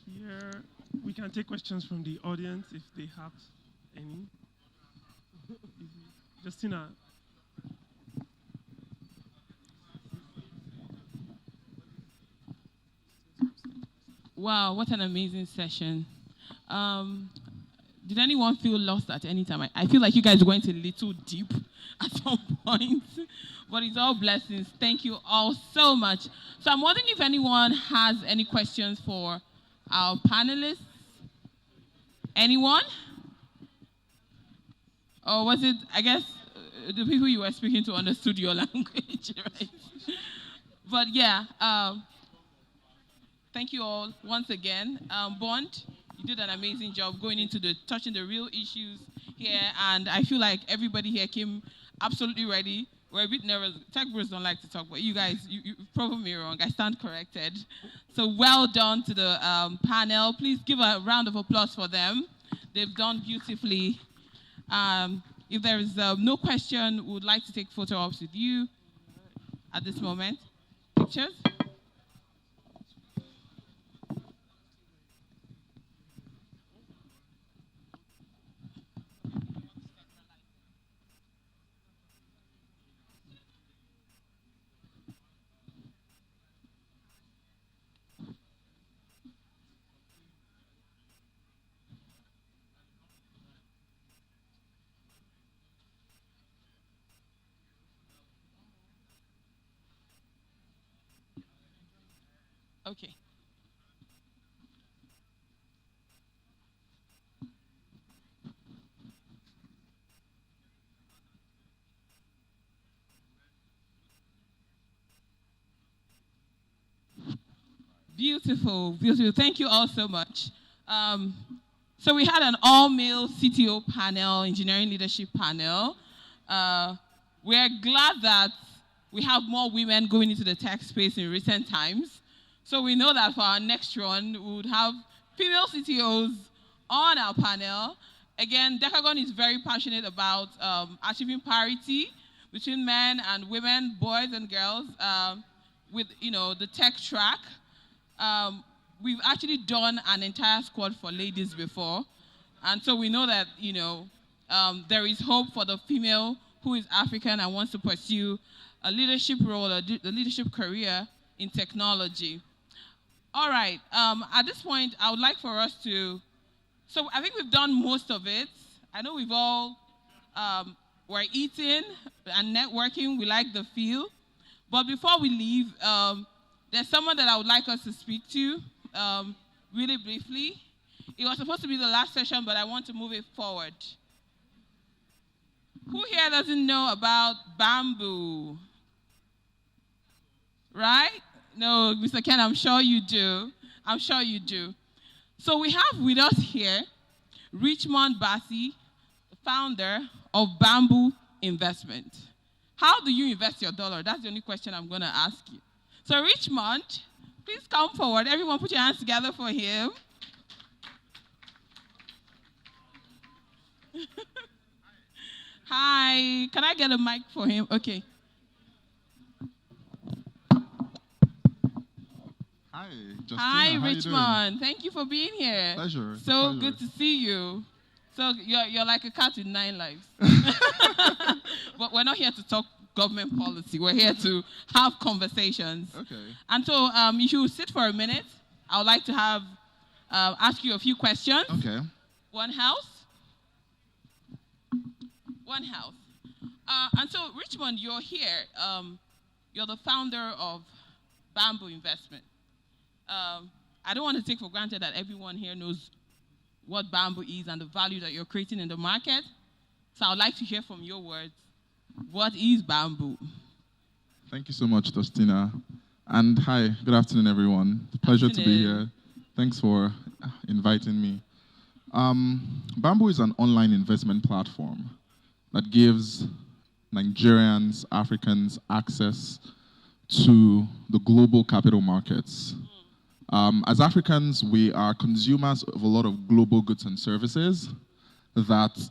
here. We can take questions from the audience if they have any. Justina. Wow, what an amazing session. Did anyone feel lost at any time? I feel like you guys went a little deep at some point, but it's all blessings. Thank you all so much. So I'm wondering if anyone has any questions for our panelists. Anyone? Or was it, I guess, the people you were speaking to understood your language, right? But yeah, thank you all once again. Bond, you did an amazing job going into touching the real issues here, and I feel like everybody here came absolutely ready. We're a bit nervous. Tech bros don't like to talk, but you guys, you proved me wrong. I stand corrected. So well done to the panel. Please give a round of applause for them. They've done beautifully. If there is no question, we would like to take photo ops with you at this moment. Pictures? Okay. Beautiful, beautiful. Thank you all so much. So we had an all-male CTO panel, engineering leadership panel. We're glad that we have more women going into the tech space in recent times. So we know that for our next run, we would have female CTOs on our panel. Again, Decagon is very passionate about achieving parity between men and women, boys and girls, with the tech track. We've actually done an entire squad for ladies before, and so we know that there is hope for the female who is African and wants to pursue a leadership role, a leadership career in technology. All right, at this point, I would like for us to, so I think we've done most of it. I know we've all, we're eating and networking, we like the feel. But before we leave, there's someone that I would like us to speak to really briefly. It was supposed to be the last session, but I want to move it forward. Who here doesn't know about bamboo? Right? No, Mr. Ken, I'm sure you do. I'm sure you do. So we have with us here Richmond Bassi, the founder of Bamboo Investment. How do you invest your dollar? That's the only question I'm going to ask you. So Richmond, please come forward. Everyone put your hands together for him. Hi, can I get a mic for him? Okay. Hi, Justina. Hi, How Richmond. Thank you for being here. Pleasure. So good to see you. So you're like a cat with 9 lives. But we're not here to talk government policy. We're here to have conversations. Okay. And so if you sit for a minute, I would like to have ask you a few questions. Okay. One house. One house. And so, Richmond, you're here. you're the founder of Bamboo Investment. I don't want to take for granted that everyone here knows what Bamboo is and the value that you're creating in the market. So I would like to hear from your words. What is Bamboo? Thank you so much, Dostina. And hi, good afternoon, everyone. It's a pleasure to be here. Thanks for inviting me. Bamboo is an online investment platform that gives Nigerians, Africans access to the global capital markets. As Africans, we are consumers of a lot of global goods and services that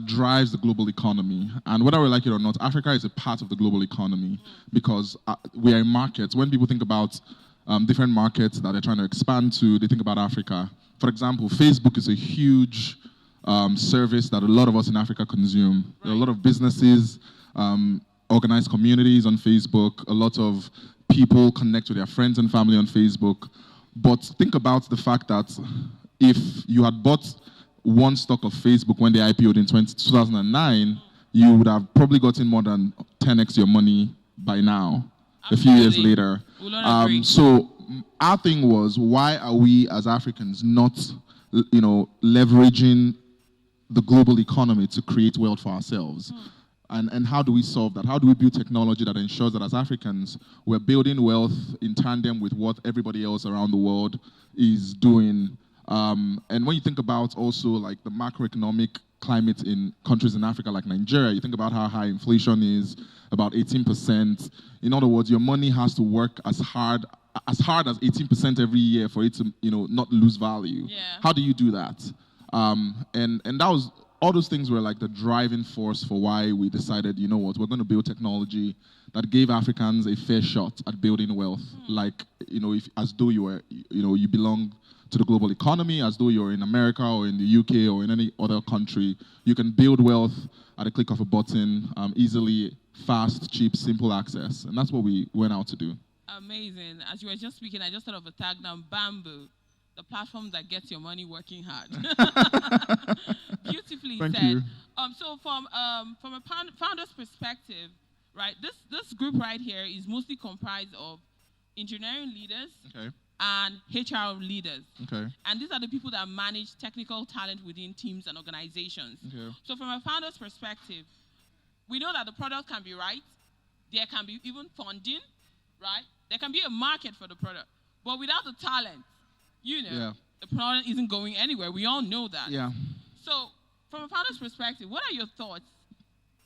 drives the global economy. And whether we like it or not, Africa is a part of the global economy because we are in markets. When people think about different markets that they're trying to expand to, they think about Africa. For example, Facebook is a huge service that a lot of us in Africa consume. Right. There are a lot of businesses, organized communities on Facebook. A lot of people connect with their friends and family on Facebook. But think about the fact that if you had bought one stock of Facebook when they IPO'd in 2009, you would have probably gotten more than 10x your money by now, a few years later. So our thing was, why are we as Africans not, leveraging the global economy to create wealth for ourselves? And how do we solve that? How do we build technology that ensures that as Africans, we're building wealth in tandem with what everybody else around the world is doing? And when you think about also like the macroeconomic climate in countries in Africa like Nigeria, you think about how high inflation is, about 18%. In other words, your money has to work as hard as 18% every year for it to, not lose value. Yeah. How do you do that? And that was, all those things were like the driving force for why we decided, you know what, we're going to build technology that gave Africans a fair shot at building wealth. Like, if, as though you were, you belong to the global economy, as though you're in America or in the UK or in any other country. You can build wealth at a click of a button, easily, fast, cheap, simple access. And that's what we went out to do. Amazing. As you were just speaking, I just thought of a tag now, Bamboo, the platform that gets your money working hard. Beautifully Thank said. You. So from a founder's perspective, right, this group right here is mostly comprised of engineering leaders, okay, and HR leaders. Okay. And these are the people that manage technical talent within teams and organizations. Okay. So from a founder's perspective, we know that the product can be right. There can be even funding, right? There can be a market for the product. But without the talent, the product isn't going anywhere. We all know that. Yeah. So from a founder's perspective, what are your thoughts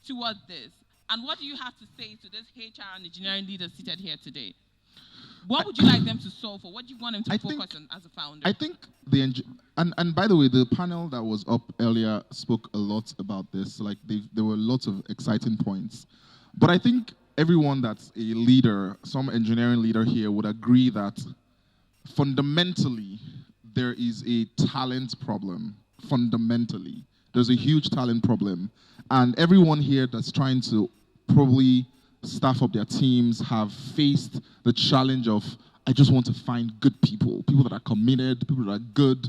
towards this? And what do you have to say to this HR and engineering leaders seated here today? What would you like them to solve for? What do you want them to focus on as a founder? I think and by the way, the panel that was up earlier spoke a lot about this. Like there were lots of exciting points. But I think everyone that's a leader, some engineering leader here would agree that fundamentally there is a talent problem. Fundamentally. There's a huge talent problem. And everyone here that's trying to probably staff up their teams have faced the challenge of, I just want to find good people that are committed, people that are good.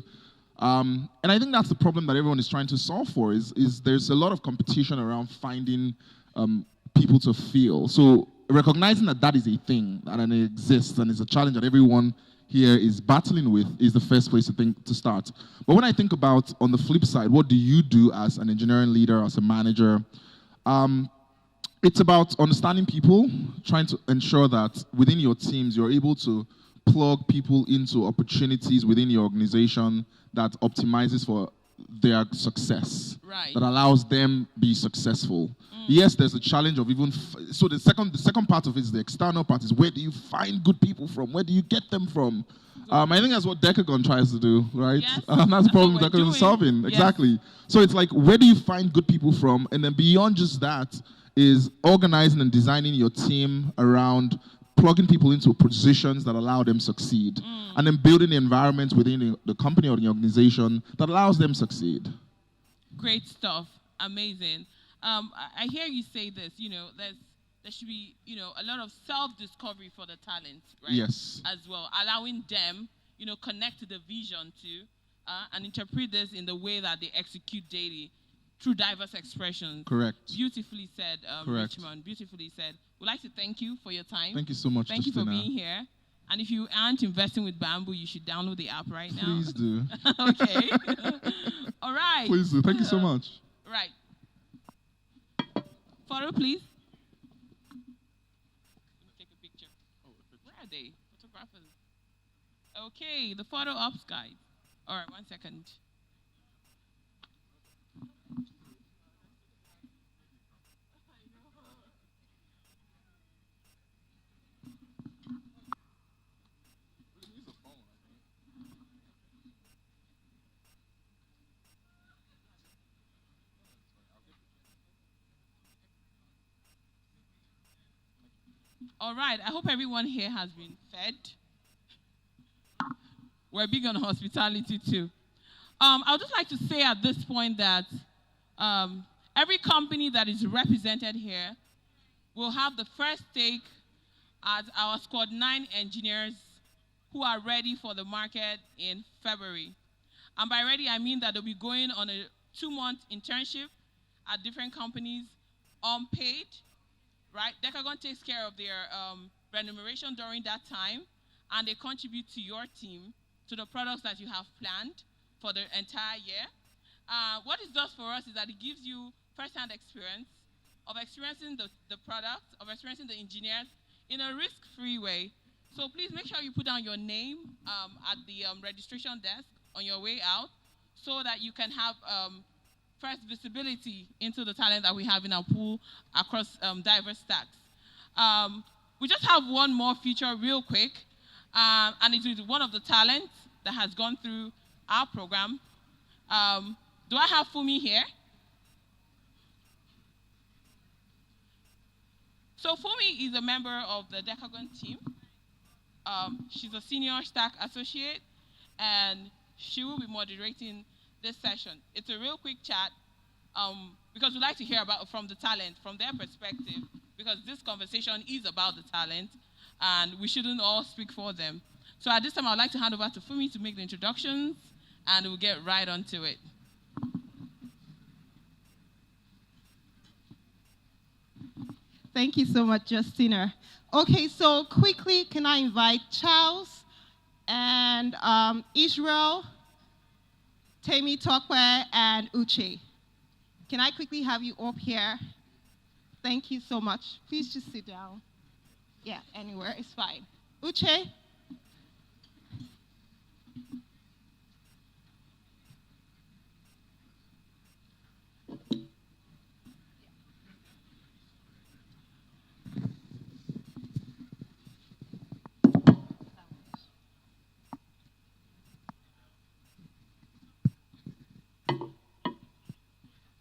And I think that's the problem that everyone is trying to solve for, is there's a lot of competition around finding people to fill. So recognizing that is a thing and it exists and it's a challenge that everyone here is battling with is the first place to start. But when I think about, on the flip side, what do you do as an engineering leader, as a manager? It's about understanding people, trying to ensure that within your teams, you're able to plug people into opportunities within your organization that optimizes for their success, right, that allows them be successful. Yes, there's a challenge of even, so the second part of it is the external part, is where do you find good people from? Where do you get them from? I think that's what Decagon tries to do, right? Yes, that's the problem Decagon is solving, yes. Exactly. So it's like, where do you find good people from? And then beyond just that is organizing and designing your team around plugging people into positions that allow them succeed, and then building the environment within the company or the organization that allows them succeed. Great stuff. Amazing. I hear you say this, there should be, a lot of self-discovery for the talent, right? Yes. As well, allowing them, connect to the vision too, and interpret this in the way that they execute daily. through diverse expressions. Correct. Beautifully said, Correct. Richmond. Beautifully said. We'd like to thank you for your time. Thank you so much, Thank you for Justina. being here. And if you aren't investing with Bamboo, you should download the app right now. Please do. Okay. All right. Please do. Thank you so much. Right. Photo, please. Let me take a picture. Where are they? Photographers. Okay, the photo ops guide. All right, 1 second. All right, I hope everyone here has been fed. We're big on hospitality too. I would just like to say at this point that every company that is represented here will have the first take at our Squad 9 engineers who are ready for the market in February. And by ready, I mean that they'll be going on a 2-month internship at different companies, unpaid, right? Decagon takes care of their remuneration during that time, and they contribute to your team, to the products that you have planned for the entire year. What it does for us is that it gives you first-hand experience of experiencing the product, of experiencing the engineers in a risk-free way. So please make sure you put down your name at the registration desk on your way out so that you can have first visibility into the talent that we have in our pool across diverse stacks. We just have one more feature real quick, and it is one of the talents that has gone through our program. Do I have Fumi here? So Fumi is a member of the Decagon team. She's a senior stack associate, and she will be moderating this session. It's a real quick chat because we'd like to hear from the talent, from their perspective, because this conversation is about the talent, and we shouldn't all speak for them. So at this time, I'd like to hand over to Fumi to make the introductions, and we'll get right onto it. Thank you so much, Justina. Okay, so quickly, can I invite Charles and Israel, Temi Tokwe, and Uche? Can I quickly have you up here? Thank you so much. Please just sit down. Yeah, anywhere is fine. Uche?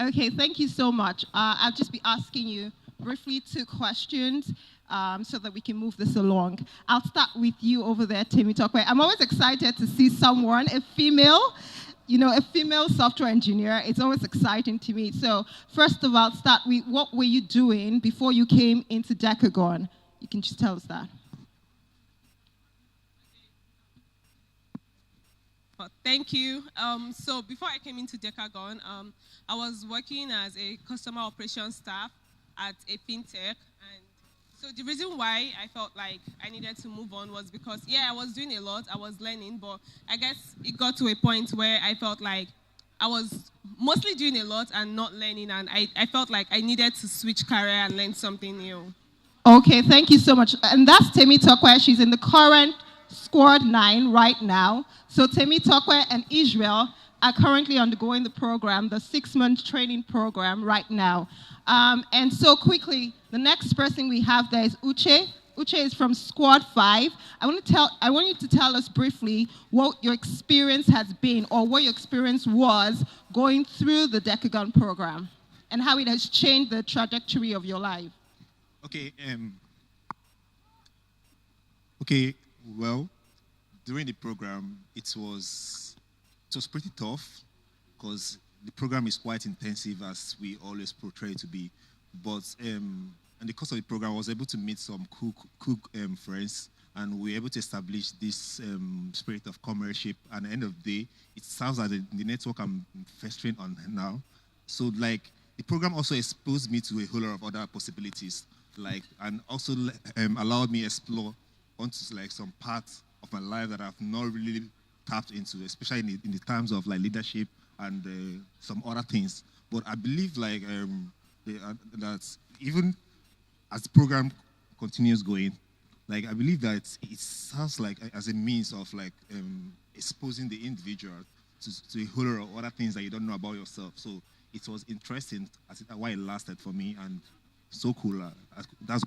Okay, thank you so much. I'll just be asking you briefly 2 questions so that we can move this along. I'll start with you over there, Temi Tokwe. I'm always excited to see someone, a female, a female software engineer. It's always exciting to me. So first of all, start with what were you doing before you came into Decagon? You can just tell us that. Thank you. So before I came into Decagon, I was working as a customer operations staff at a fintech. And so the reason why I felt like I needed to move on was because, yeah, I was doing a lot, I was learning, but I guess it got to a point where I felt like I was mostly doing a lot and not learning, and I felt like I needed to switch career and learn something new. Okay, thank you so much. And that's Temi Tokwe. She's in the current Squad 9 right now. So Temi Tokwe and Israel are currently undergoing the program, the 6-month training program right now. And so quickly, the next person we have there is Uche. Uche is from Squad 5. I want you to tell us briefly what your experience has been, or what your experience was going through the Decagon program, and how it has changed the trajectory of your life. Okay. Well, during the program, it was pretty tough because the program is quite intensive, as we always portray it to be. But in the course of the program, I was able to meet some cool friends, and we were able to establish this spirit of comradeship. And at the end of the day, it sounds like the network I'm festering on now So like the program also exposed me to a whole lot of other possibilities, like, and also allowed me explore onto like some parts of my life that I've not really tapped into, especially in the terms of like leadership and some other things. But I believe like that even as the program continues going, like I believe that it sounds like as a means of like exposing the individual to a whole lot of other things that you don't know about yourself. So it was interesting as why it lasted for me, and so cool. That's.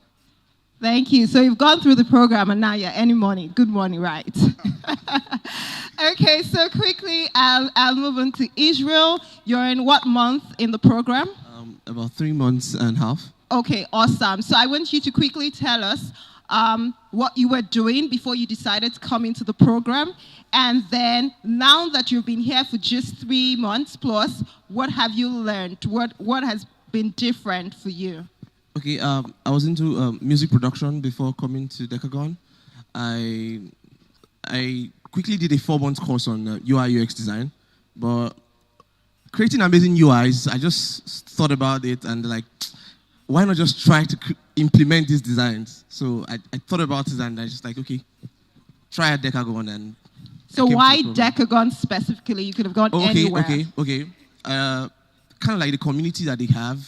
Thank you. So you've gone through the program and now you're earning money. Good money, right? Okay, so quickly I'll move on to Israel. You're in what month in the program? About 3 months and a half. Okay, awesome. So I want you to quickly tell us what you were doing before you decided to come into the program. And then now that you've been here for just 3 months plus, what have you learned? What has been different for you? Okay, I was into music production before coming to Decagon. I quickly did a 4-month course on UI UX design, but creating amazing UIs, I just thought about it and like, why not just try to implement these designs? So I thought about it and I just like, okay, try at Decagon. And so why Decagon specifically? You could have gone anywhere. Okay. Kind of like the community that they have.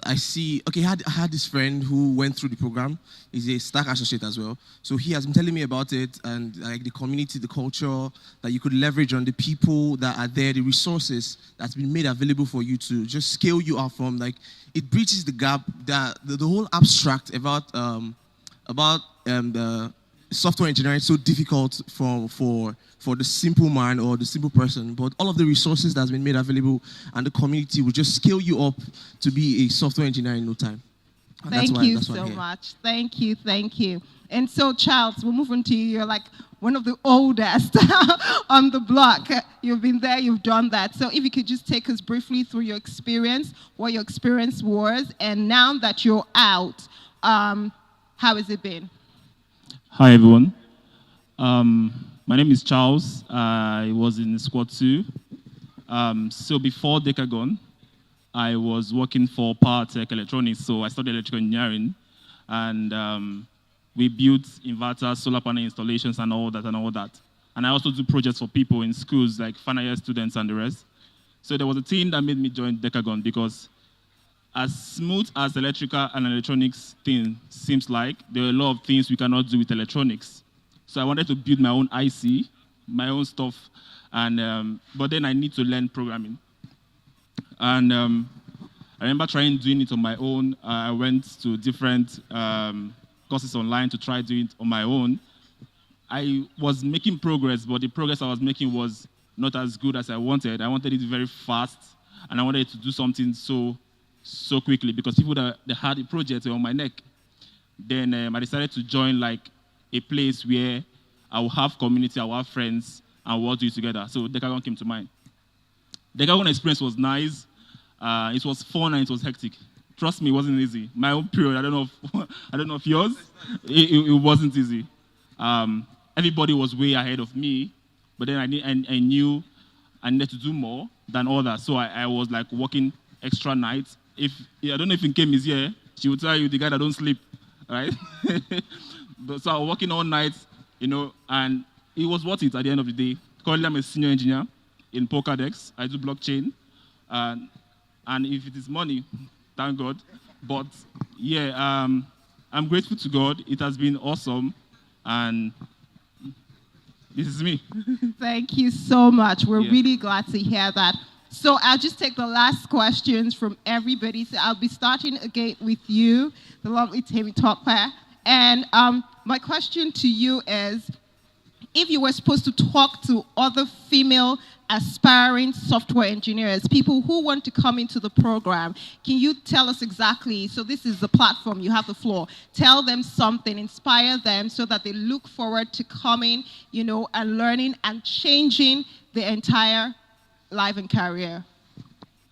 I see, okay, I had this friend who went through the program. He's a Stack associate as well. So he has been telling me about it and like the community, the culture that you could leverage on the people that are there, the resources that's been made available for you to just scale you up from. Like it bridges the gap that the whole abstract about the software engineering is so difficult for the simple man or the simple person, but all of the resources that's been made available and the community will just scale you up to be a software engineer in no time. And Thank you so much. Thank you. And so, Charles, we'll move on to you. You're like one of the oldest on the block. You've been there, you've done that. So if you could just take us briefly through your experience, what your experience was, and now that you're out, how has it been? Hi, everyone. My name is Charles. I was in Squad 2. So before Decagon, I was working for Power Tech Electronics. So I studied electrical engineering, and we built inverters, solar panel installations, and all that. And I also do projects for people in schools, like final year students and the rest. So there was a team that made me join Decagon because as smooth as electrical and electronics thing seems like, there are a lot of things we cannot do with electronics. So I wanted to build my own IC, my own stuff, and but then I need to learn programming. And I remember doing it on my own. I went to different courses online to try doing it on my own. I was making progress, but the progress I was making was not as good as I wanted. I wanted it very fast, and I wanted to do something so quickly because people that had a project were on my neck. Then I decided to join like a place where I will have community, I will have friends, and we'll do it together. So Decagon came to mind. Decagon experience was nice. It was fun and it was hectic. Trust me, it wasn't easy. My own period, I don't know if yours, it wasn't easy. Everybody was way ahead of me, but then I knew I needed to do more than others. So I was like working extra nights. I don't know if Nkem is here, she will tell you the guy that don't sleep, right? So I was working all night, and it was worth it at the end of the day. Currently, I'm a senior engineer in Polkadex. I do blockchain, and if it is money, thank God. But yeah, I'm grateful to God. It has been awesome, and this is me. Thank you so much. We're really glad to hear that. So I'll just take the last questions from everybody. So I'll be starting again with you, the lovely Temi Tokwe. And my question to you is, if you were supposed to talk to other female aspiring software engineers, people who want to come into the program, can you tell us exactly, so this is the platform, you have the floor, tell them something, inspire them so that they look forward to coming, and learning and changing the entire life and career?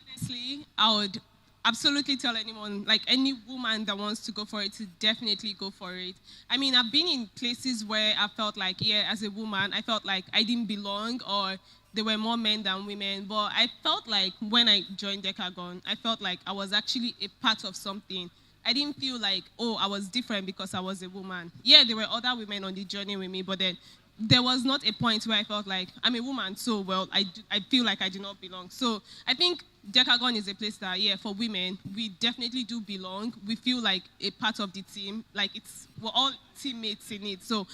Honestly, I would absolutely tell anyone, like any woman that wants to go for it, to definitely go for it. I mean, I've been in places where I felt like, as a woman, I felt like I didn't belong, or there were more men than women. But I felt like when I joined Decagon, I felt like I was actually a part of something. I didn't feel like, oh, I was different because I was a woman. Yeah, there were other women on the journey with me, but then there was not a point where I felt like I'm a woman, so well, I feel like I do not belong. So I think Decagon is a place that, yeah, for women, we definitely do belong. We feel like a part of the team, like we're all teammates in it. So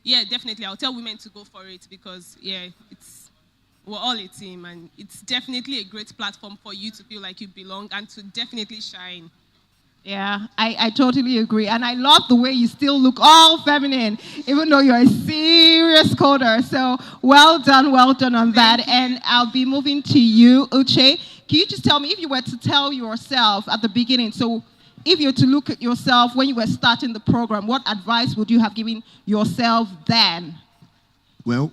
yeah, definitely, I'll tell women to go for it because, yeah, we're all a team, and it's definitely a great platform for you to feel like you belong and to definitely shine. Yeah, I totally agree. And I love the way you still look all feminine, even though you're a serious coder. So well done on that. And I'll be moving to you, Uche. Can you just tell me, if you were to tell yourself at the beginning, so if you were to look at yourself when you were starting the program, what advice would you have given yourself then? Well,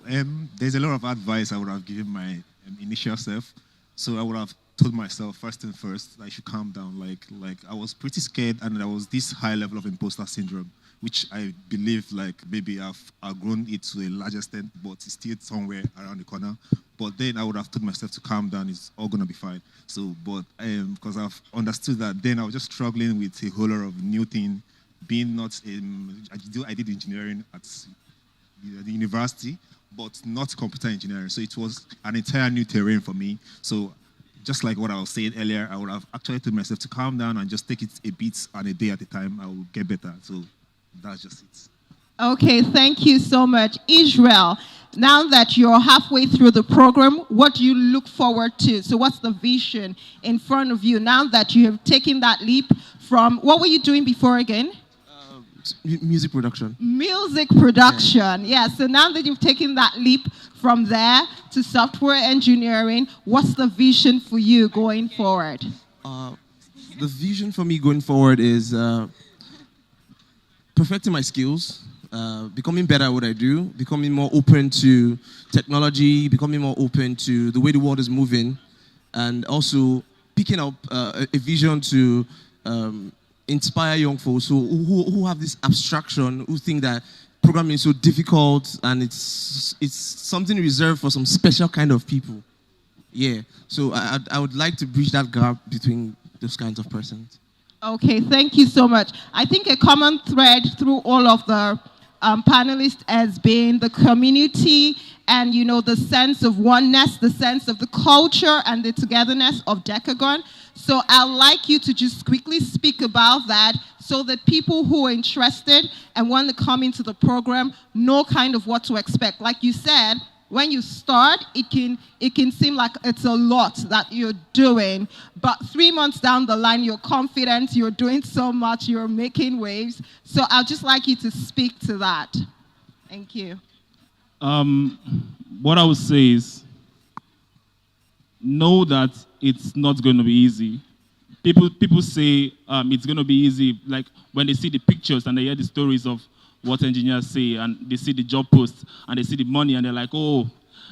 there's a lot of advice I would have given my initial self. So I would have told myself first and first I should calm down. Like I was pretty scared, and there was this high level of imposter syndrome, which I believe like maybe I've outgrown it to a large extent, but it's still somewhere around the corner. But then I would have told myself to calm down. It's all gonna be fine. So, but because I've understood that, then I was just struggling with a whole lot of new thing, being not I did engineering at the university, but not computer engineering. So it was an entire new terrain for me. So just like what I was saying earlier, I would have actually told myself to calm down and just take it a bit and a day at a time. I will get better. So that's just it. Okay, thank you so much. Israel, now that you're halfway through the program, what do you look forward to? So what's the vision in front of you now that you have taken that leap from, what were you doing before again? Music production. Music production, yeah. So now that you've taken that leap from there to software engineering, what's the vision for you going forward? The vision for me going forward is perfecting my skills, becoming better at what I do, becoming more open to technology, becoming more open to the way the world is moving, and also picking up a vision to inspire young folks who have this abstraction, who think that programming is so difficult and it's something reserved for some special kind of people. Yeah, so I would like to bridge that gap between those kinds of persons. Okay, thank you so much. I think a common thread through all of the panelists has been the community and, you know, the sense of oneness, the sense of the culture and the togetherness of Decagon. So I'd like you to just quickly speak about that so that people who are interested and want to come into the program know kind of what to expect. Like you said, when you start, it can seem like it's a lot that you're doing, but 3 months down the line, you're confident, you're doing so much, you're making waves. So I'd just like you to speak to that. Thank you. What I would say is, know that it's not going to be easy. People say it's going to be easy, like when they see the pictures and they hear the stories of what engineers say, and they see the job posts and they see the money and they're like, oh,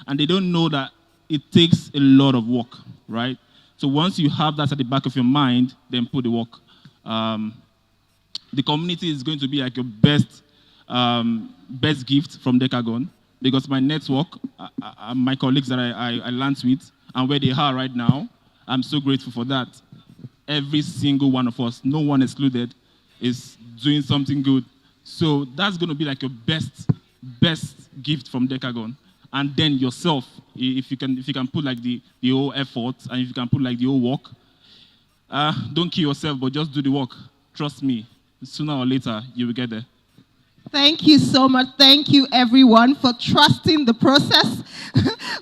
and they don't know that it takes a lot of work, right? So once you have that at the back of your mind, then put the work. The community is going to be like your best gift from Decagon, because my network, my colleagues that I learned with, and where they are right now, I'm so grateful for that. Every single one of us, no one excluded, is doing something good. So that's going to be like your best gift from Decagon. And then yourself, if you can put like the whole effort, and if you can put like the whole work, don't kill yourself, but just do the work. Trust me, sooner or later, you will get there. Thank you so much. Thank you, everyone, for trusting the process.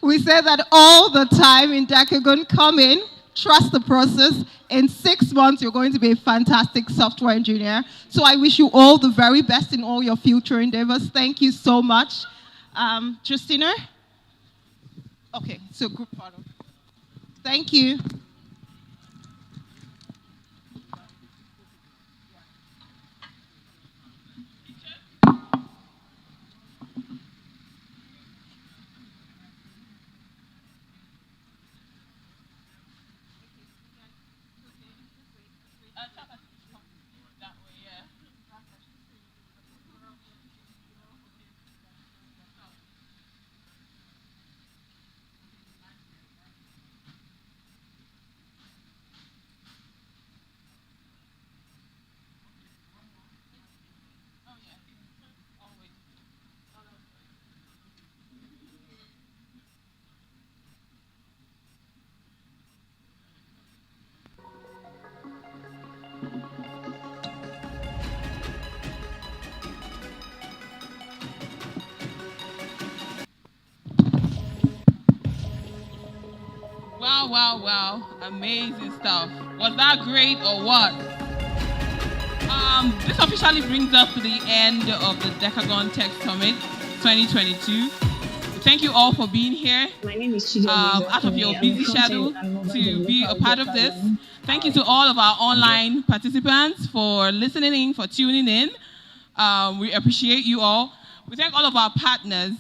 We say that all the time in Decagon. Come in, trust the process. In 6 months, you're going to be a fantastic software engineer. So I wish you all the very best in all your future endeavors. Thank you so much. Justina? Okay, so group photo. Thank you. Wow. Amazing stuff. Was that great or what? This officially brings us to the end of the Decagon Tech Summit 2022. Thank you all for being here. My name is Chidi. Out of your busy schedule to be a part of this. Thank you to all of our online participants for listening in, for tuning in. We appreciate you all. We thank all of our partners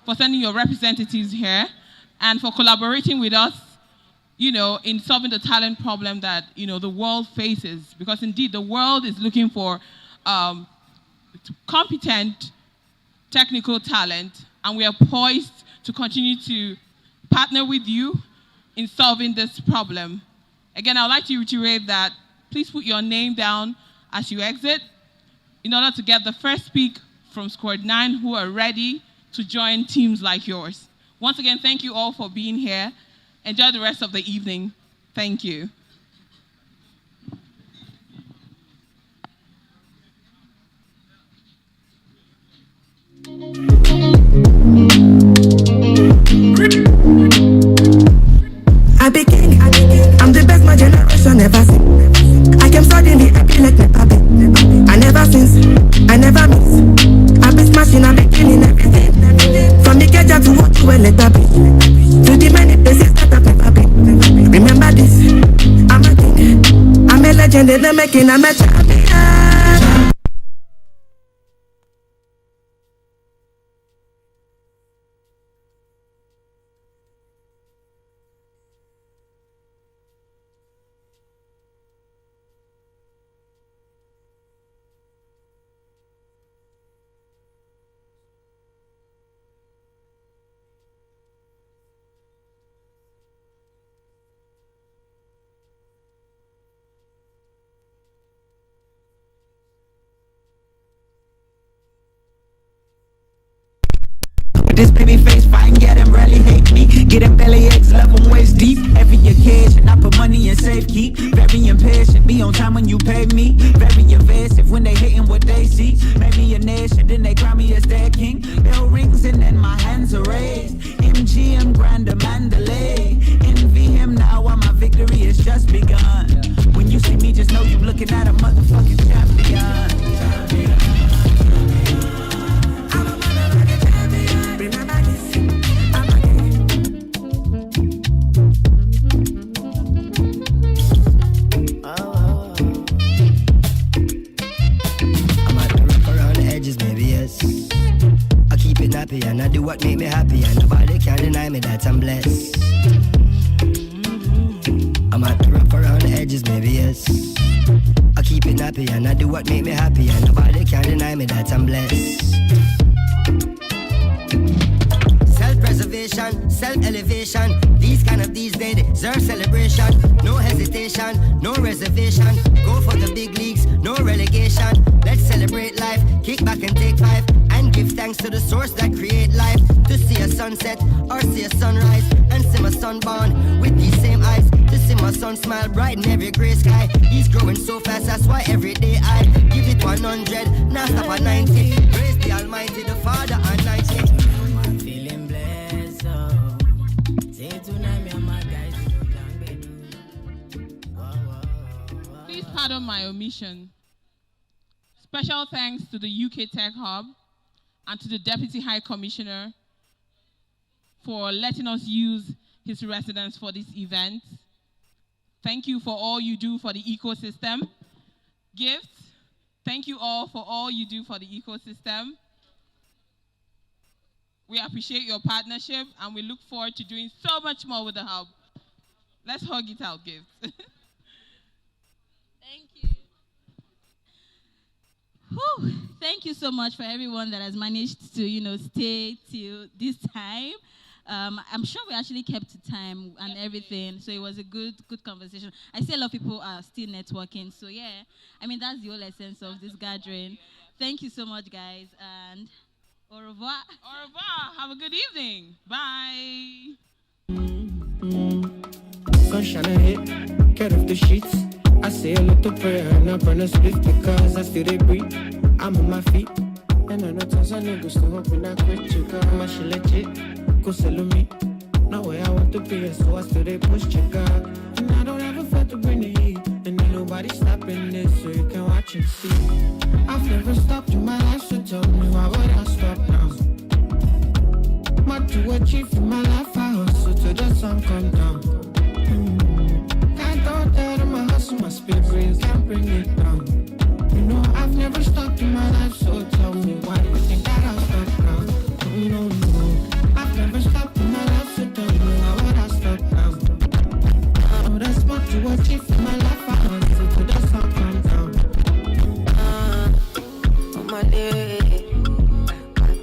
for sending your representatives here and for collaborating with us, in solving the talent problem that, the world faces. Because indeed, the world is looking for competent technical talent, and we are poised to continue to partner with you in solving this problem. Again, I would like to reiterate that please put your name down as you exit in order to get the first pick from Squad 9 who are ready to join teams like yours. Once again, thank you all for being here. Enjoy the rest of the evening. Thank you. I be king, I'm the best my generation ever seen. I came suddenly, I be like Nepa be. I never since, I never miss. I be smashing, I be killing everything. From the Keja to what you will let be. To the many places that I've never been. Remember this, I'm a king, I'm a legend in the making, I'm a champion. This baby face fine, yeah, them really hate me. Get them belly eggs, love them waist deep. Every occasion, I put money in safe keep. Very impatient, be on time when you pay me. Very invasive when they hating what they see. Made me a nation, then they crown me as their king. Bell rings and then my hands are raised. MGM, Grand Mandalay. Envy him now while my victory has just begun. When you see me, just know you looking at a motherfucking champion. And I do what make me happy, and nobody can deny me that I'm blessed. I might be rough around the edges, maybe yes. I keep it happy, and I do what make me happy, and nobody can deny me that I'm blessed. Self-preservation, self-elevation. These days they deserve celebration. No hesitation, no reservation. Go for the big leagues, no relegation. Let's celebrate life, kick back and take 5. And give thanks to the source that create life. To see a sunset or see a sunrise, and see my son born with these same eyes. To see my son smile bright in every gray sky. He's growing so fast, that's why every day I give it 100, now stop at 90. Praise the Almighty, the Father and 90. I'm feeling blessed, oh. Say tonight me and my guys. Please pardon my omission. Special thanks to the UK Tech Hub and to the Deputy High Commissioner for letting us use his residence for this event. Thank you for all you do for the ecosystem. Gifts, thank you all for all you do for the ecosystem. We appreciate your partnership and we look forward to doing so much more with the Hub. Let's hug it out, Gifts. Thank you. Whew. Thank you so much for everyone that has managed to, stay till this time. I'm sure we actually kept to time and everything, so it was a good conversation. I see a lot of people are still networking, so yeah, that's the whole essence of this gathering. Thank you so much, guys, and au revoir. Au revoir. Have a good evening. Bye. Sunshine hit, get off the sheets. I say a little prayer and I burn a split because I still they breathe. I'm on my feet, and I know tons of niggas still hoping I quit you, girl. My shit legit, go sell me. No way I want want to be, so I still they push trigger. And I don't ever feel to bring the heat, and ain't nobody stopping this, so you can watch and see. I've never stopped in my life, so tell me why would I stop now? What to achieve in my life, I hustle till the sun come down. Can't throw that in my hustle, my spirit can't bring it down. You know I've never stopped in my life, so tell me why do you think that I'll stop now? No, I've never stopped in my life, so tell me why would I stop now? Oh, that's what to achieve in my life, I hustle till the sun come down. On my day,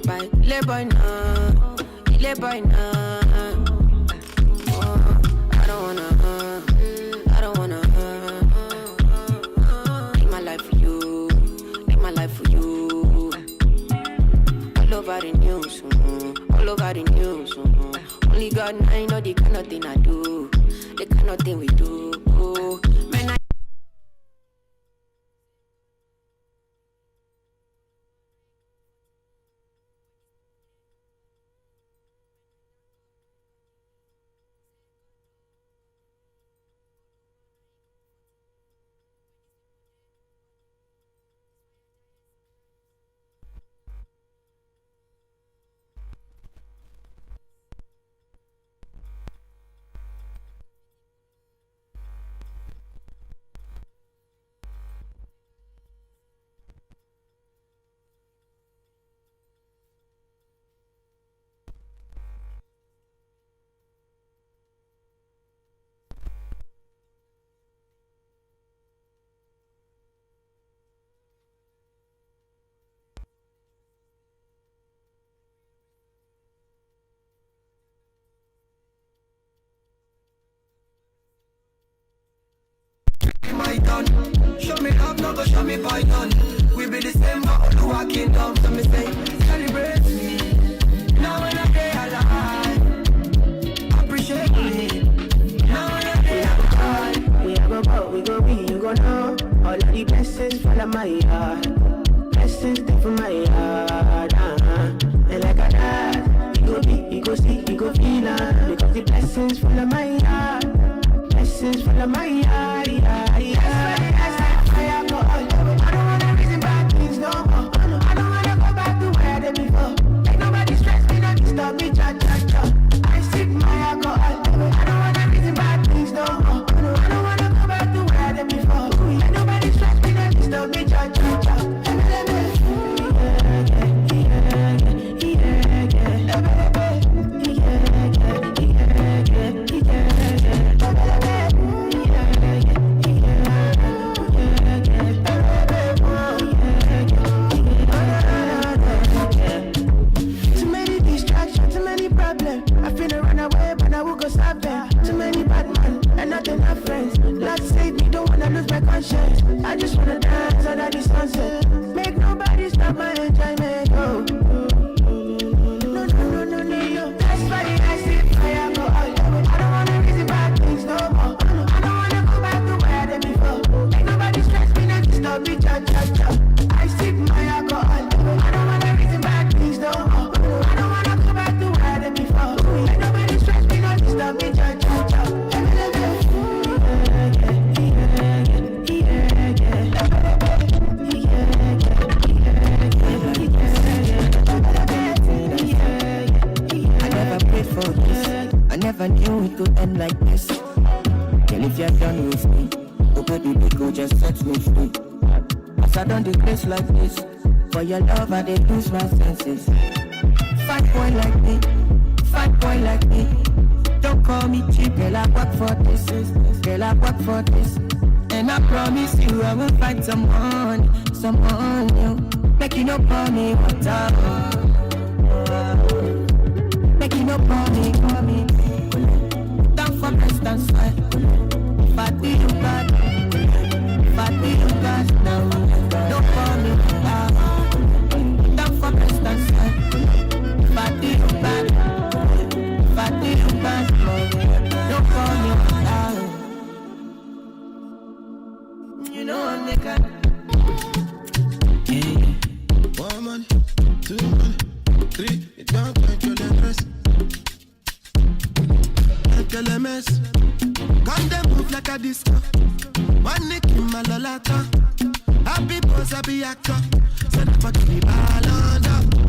bye, boy now, boy now. Oh, I don't wanna live my life for you, live my life for you. All over the news, all over the news. Only God and I know the kind of thing I do, the kind of thing we do. Man, I show me love, no go show me python. We be the same, but all the walking down. So me say, celebrate me. Now when I stay alive, appreciate me. Now when I stay alive, we are go out, we go be, you go know. All of the blessings fall on my heart. Blessings stay from my heart. And like I died, you go be, you go see, you go feel. Because the blessings fall on my heart. Blessings fall on my heart. I just wanna dance under the sunset. Make nobody stop my enjoyment. Oh. No, yo. That's why I see fire go out. I don't wanna reason bad things no more. I don't wanna go back to where I did before. Make nobody stress me, not disturb me, cha. I sip my alcohol. I don't wanna reason bad things no more. I don't wanna go back to where I did before. Make nobody stress me, not disturb me, cha. I never knew it could end like this. Girl, if you're done with me, nobody go just set me free. As I done the grace like this, for your love I did lose my senses. Fat boy like me, don't call me cheap, girl, I work for this, and I promise you I will find someone new. Make you no pour me water, make you no pour me. Down for rest and sweat. Fatty you got now. Don't call me down for rest and sweat. Fatty you got don't call me you know I'm making. Yeah. 1 month, 2 month, 3. It don't take you the rest. LMS. Come them move like a disco. One nick in my lolata. Happy boss, happy actor. Send up a kitty ball under.